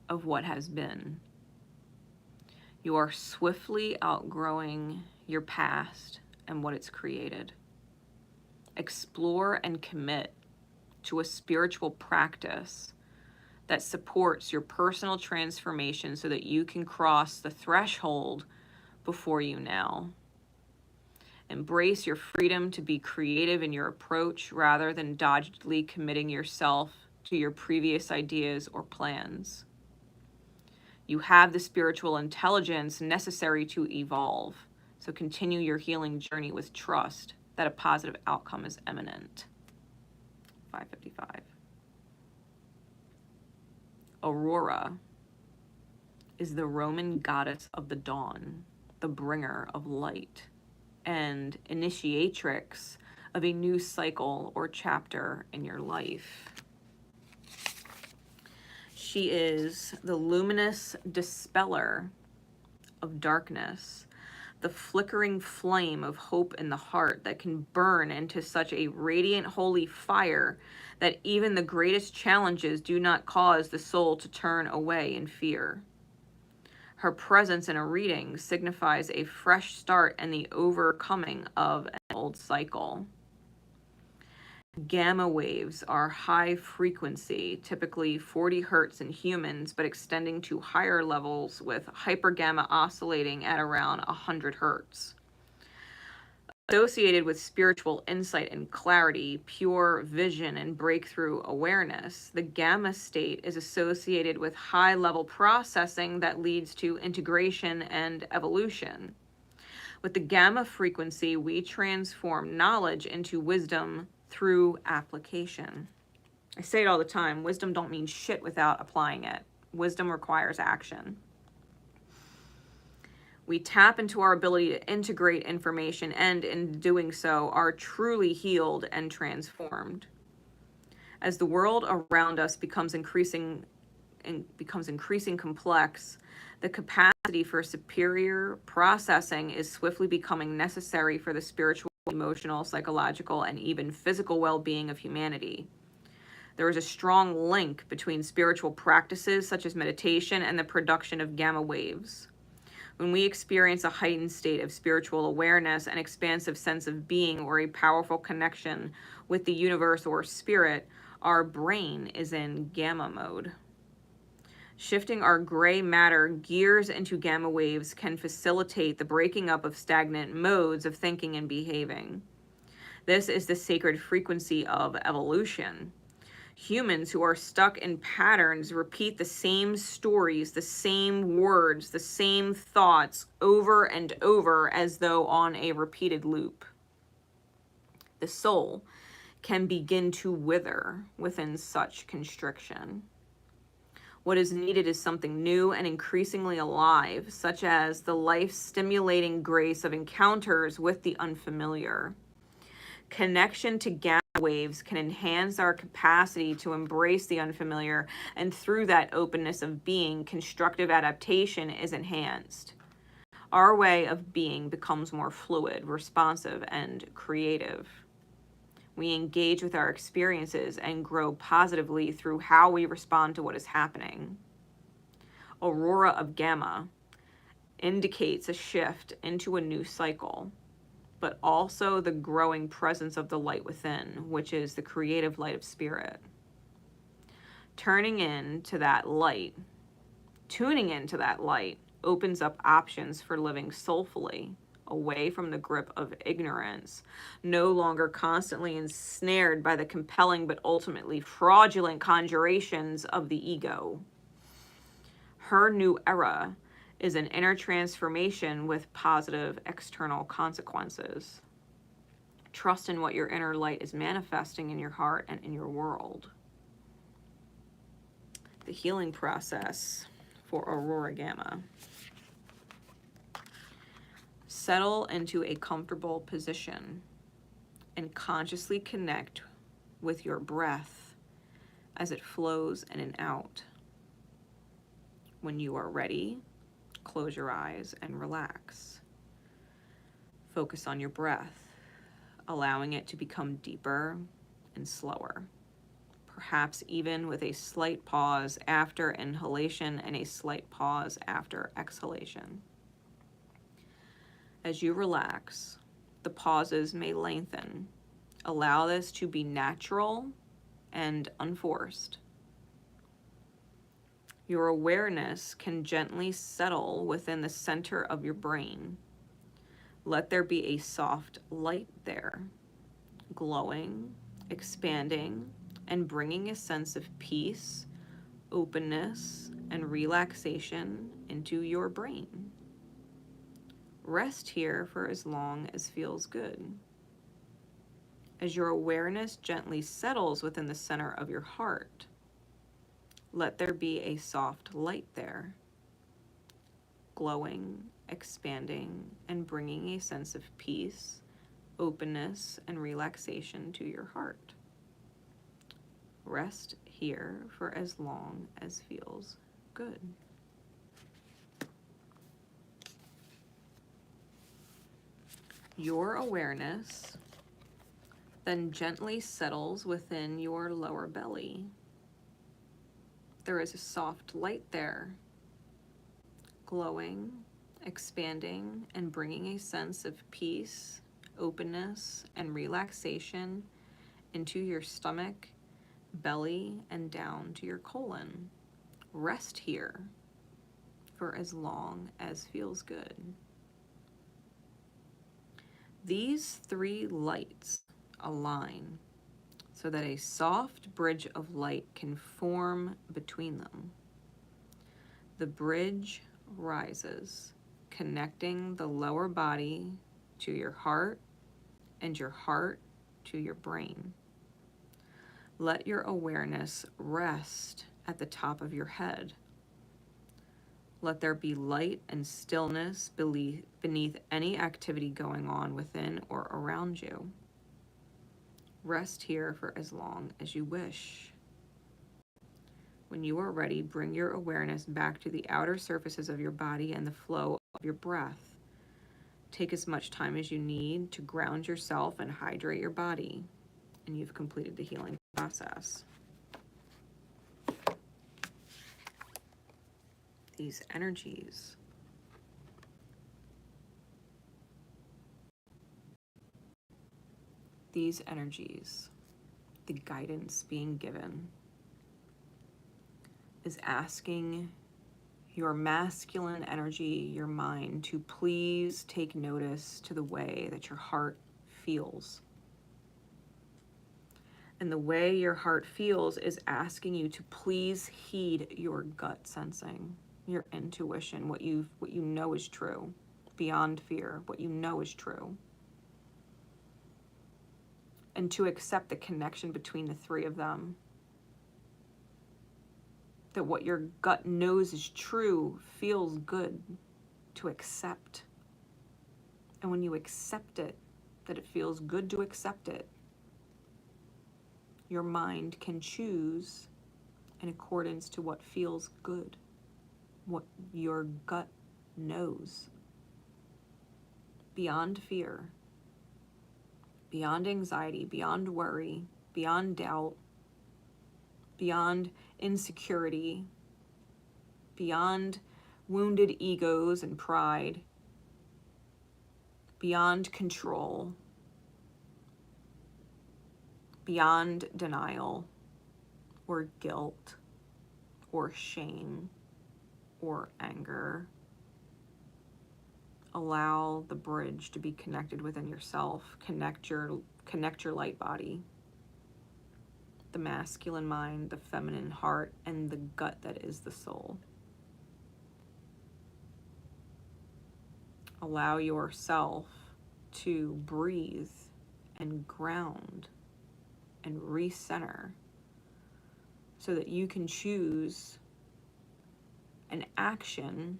of what has been. You are swiftly outgrowing your past and what it's created. Explore and commit to a spiritual practice that supports your personal transformation so that you can cross the threshold before you now. Embrace your freedom to be creative in your approach rather than doggedly committing yourself to your previous ideas or plans. You have the spiritual intelligence necessary to evolve, so continue your healing journey with trust that a positive outcome is imminent. 555. Aurora is the Roman goddess of the dawn, the bringer of light, and initiatrix of a new cycle or chapter in your life. She is the luminous dispeller of darkness, the flickering flame of hope in the heart that can burn into such a radiant holy fire that even the greatest challenges do not cause the soul to turn away in fear. Her presence in a reading signifies a fresh start and the overcoming of an old cycle. Gamma waves are high frequency, typically 40 hertz in humans, but extending to higher levels with hypergamma oscillating at around 100 hertz. Associated with spiritual insight and clarity, pure vision, and breakthrough awareness, the gamma state is associated with high-level processing that leads to integration and evolution. With the gamma frequency, we transform knowledge into wisdom through application. I say it all the time, wisdom don't mean shit without applying it. Wisdom requires action. We tap into our ability to integrate information and, in doing so, are truly healed and transformed. As the world around us becomes increasing complex, the capacity for superior processing is swiftly becoming necessary for the spiritual, emotional, psychological, and even physical well-being of humanity. There is a strong link between spiritual practices such as meditation and the production of gamma waves. When we experience a heightened state of spiritual awareness, an expansive sense of being, or a powerful connection with the universe or spirit, our brain is in gamma mode. Shifting our gray matter gears into gamma waves can facilitate the breaking up of stagnant modes of thinking and behaving. This is the sacred frequency of evolution. Humans who are stuck in patterns repeat the same stories, the same words, the same thoughts over and over as though on a repeated loop. The soul can begin to wither within such constriction. What is needed is something new and increasingly alive, such as the life-stimulating grace of encounters with the unfamiliar. Connection to gamma waves can enhance our capacity to embrace the unfamiliar, and through that openness of being, constructive adaptation is enhanced. Our way of being becomes more fluid, responsive, and creative. We engage with our experiences and grow positively through how we respond to what is happening. Aurora of Gamma indicates a shift into a new cycle, but also the growing presence of the light within, which is the creative light of spirit. Tuning into that light opens up options for living soulfully, away from the grip of ignorance, no longer constantly ensnared by the compelling but ultimately fraudulent conjurations of the ego. Her new era is an inner transformation with positive external consequences. Trust in what your inner light is manifesting in your heart and in your world. The healing process for Aurora Gamma. Settle into a comfortable position and consciously connect with your breath as it flows in and out. When you are ready, close your eyes and relax. Focus on your breath, allowing it to become deeper and slower, perhaps even with a slight pause after inhalation and a slight pause after exhalation. As you relax, the pauses may lengthen. Allow this to be natural and unforced. Your awareness can gently settle within the center of your brain. Let there be a soft light there, glowing, expanding, and bringing a sense of peace, openness, and relaxation into your brain. Rest here for as long as feels good. As your awareness gently settles within the center of your heart, let there be a soft light there, glowing, expanding, and bringing a sense of peace, openness, and relaxation to your heart. Rest here for as long as feels good. Your awareness then gently settles within your lower belly. There is a soft light there, glowing, expanding, and bringing a sense of peace, openness, and relaxation into your stomach, belly, and down to your colon. Rest here for as long as feels good. These three lights align so that a soft bridge of light can form between them. The bridge rises, connecting the lower body to your heart and your heart to your brain. Let your awareness rest at the top of your head. Let there be light and stillness beneath any activity going on within or around you. Rest here for as long as you wish. When you are ready, bring your awareness back to the outer surfaces of your body and the flow of your breath. Take as much time as you need to ground yourself and hydrate your body, and you've completed the healing process. These energies the guidance being given is asking your masculine energy, your mind, to please take notice to the way that your heart feels. And the way your heart feels is asking you to please heed your gut sensing, your intuition, what you know is true, beyond fear, what you know is true. And to accept the connection between the three of them. That what your gut knows is true feels good to accept. And when you accept it, that it feels good to accept it, your mind can choose in accordance to what feels good, what your gut knows. Beyond fear, beyond anxiety, beyond worry, beyond doubt, beyond insecurity, beyond wounded egos and pride, beyond control, beyond denial or guilt or shame or anger. Allow the bridge to be connected within yourself. Connect your light body, the masculine mind, the feminine heart, and the gut that is the soul. Allow yourself to breathe and ground and recenter so that you can choose an action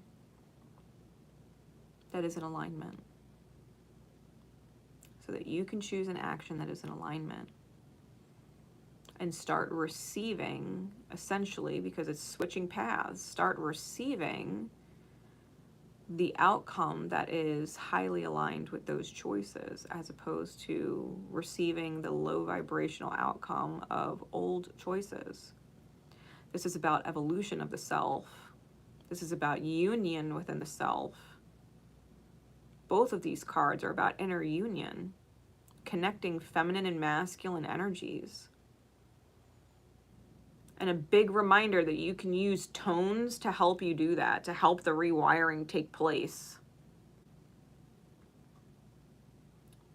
that is in alignment. so that you can choose an action that is in alignment and start receiving, essentially, because it's switching paths, start receiving the outcome that is highly aligned with those choices, as opposed to receiving the low vibrational outcome of old choices. This is about evolution of the self. This is about union within the self. Both of these cards are about inner union, connecting feminine and masculine energies. And a big reminder that you can use tones to help you do that, to help the rewiring take place,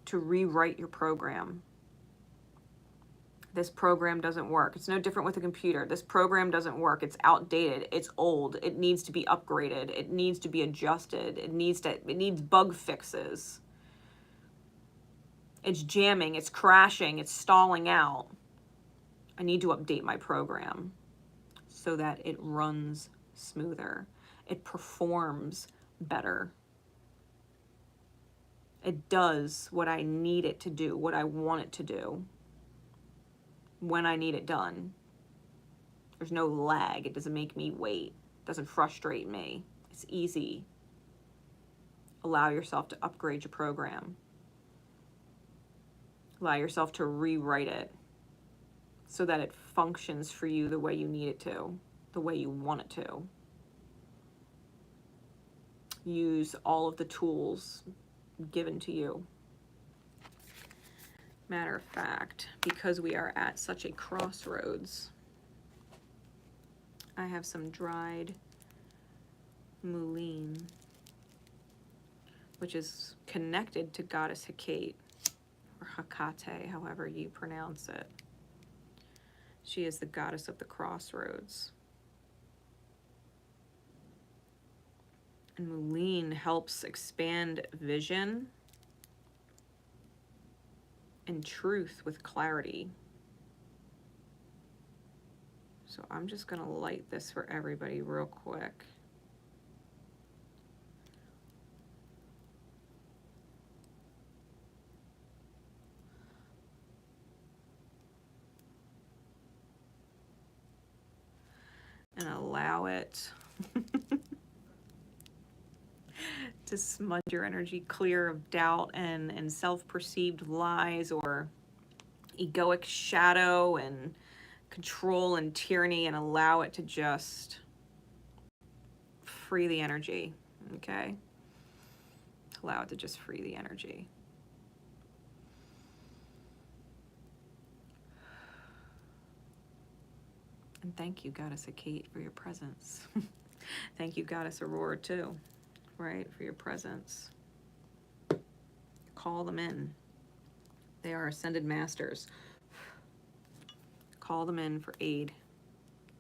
to rewrite your program. This program doesn't work. It's no different with a computer. This program doesn't work. It's outdated. It's old. It needs to be upgraded. It needs to be adjusted. It needs bug fixes. It's jamming. It's crashing. It's stalling out. I need to update my program so that it runs smoother. It performs better. It does what I need it to do, what I want it to do, when I need it done. There's no lag. It doesn't make me wait. It doesn't frustrate me. It's easy. Allow yourself to upgrade your program. Allow yourself to rewrite it so that it functions for you the way you need it to, the way you want it to. Use all of the tools given to you. Matter of fact, because we are at such a crossroads, I have some dried mullein, which is connected to Goddess Hecate, or Hecate, however you pronounce it. She is the goddess of the crossroads. And mullein helps expand vision and truth with clarity. So I'm just going to light this for everybody real quick. And allow it to smudge your energy clear of doubt and self-perceived lies or egoic shadow and control and tyranny, and allow it to just free the energy, okay? Allow it to just free the energy. And thank you, Goddess Hecate, for your presence. Thank you, Goddess Aurora, too, right, for your presence. Call them in. They are ascended masters. Call them in for aid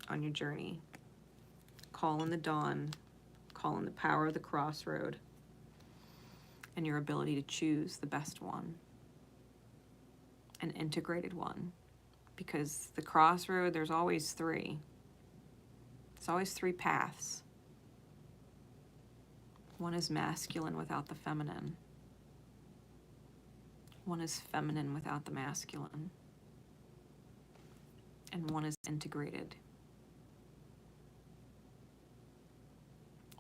on your journey. Call in the dawn. Call in the power of the crossroad and your ability to choose the best one, an integrated one. Because the crossroad, there's always three. There's always three paths. One is masculine without the feminine. One is feminine without the masculine. And one is integrated.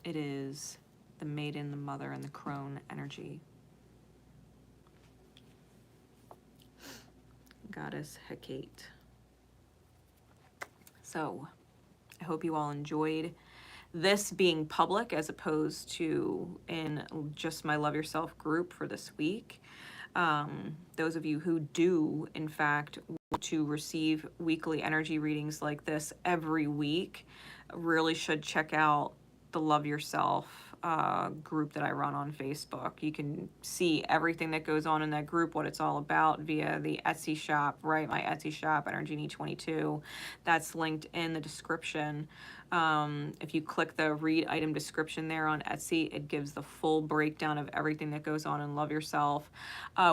It is the maiden, the mother, and the crone energy. Goddess Hecate. So, I hope you all enjoyed this being public as opposed to in just my Love Yourself group for this week. Those of you who do, in fact, want to receive weekly energy readings like this every week really should check out the Love Yourself group that I run on Facebook. You can see everything that goes on in that group, what it's all about via the Etsy shop, right? My Etsy shop, EnergyNE22. That's linked in the description. If you click the read item description there on Etsy, it gives the full breakdown of everything that goes on in Love Yourself.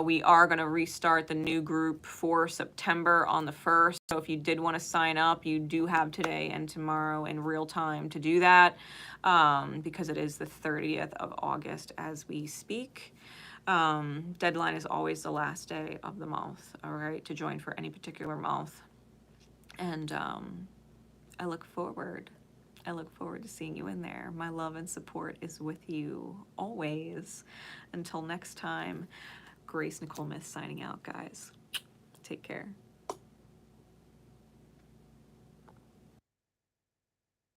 We are going to restart the new group for September on the 1st. So if you did want to sign up, you do have today and tomorrow in real time to do that, because it is the 30th of August as we speak. Deadline is always the last day of the month, all right, to join for any particular month. And I look forward to seeing you in there. My love and support is with you always. Until next time, Grace Nicole Myths signing out, guys. Take care.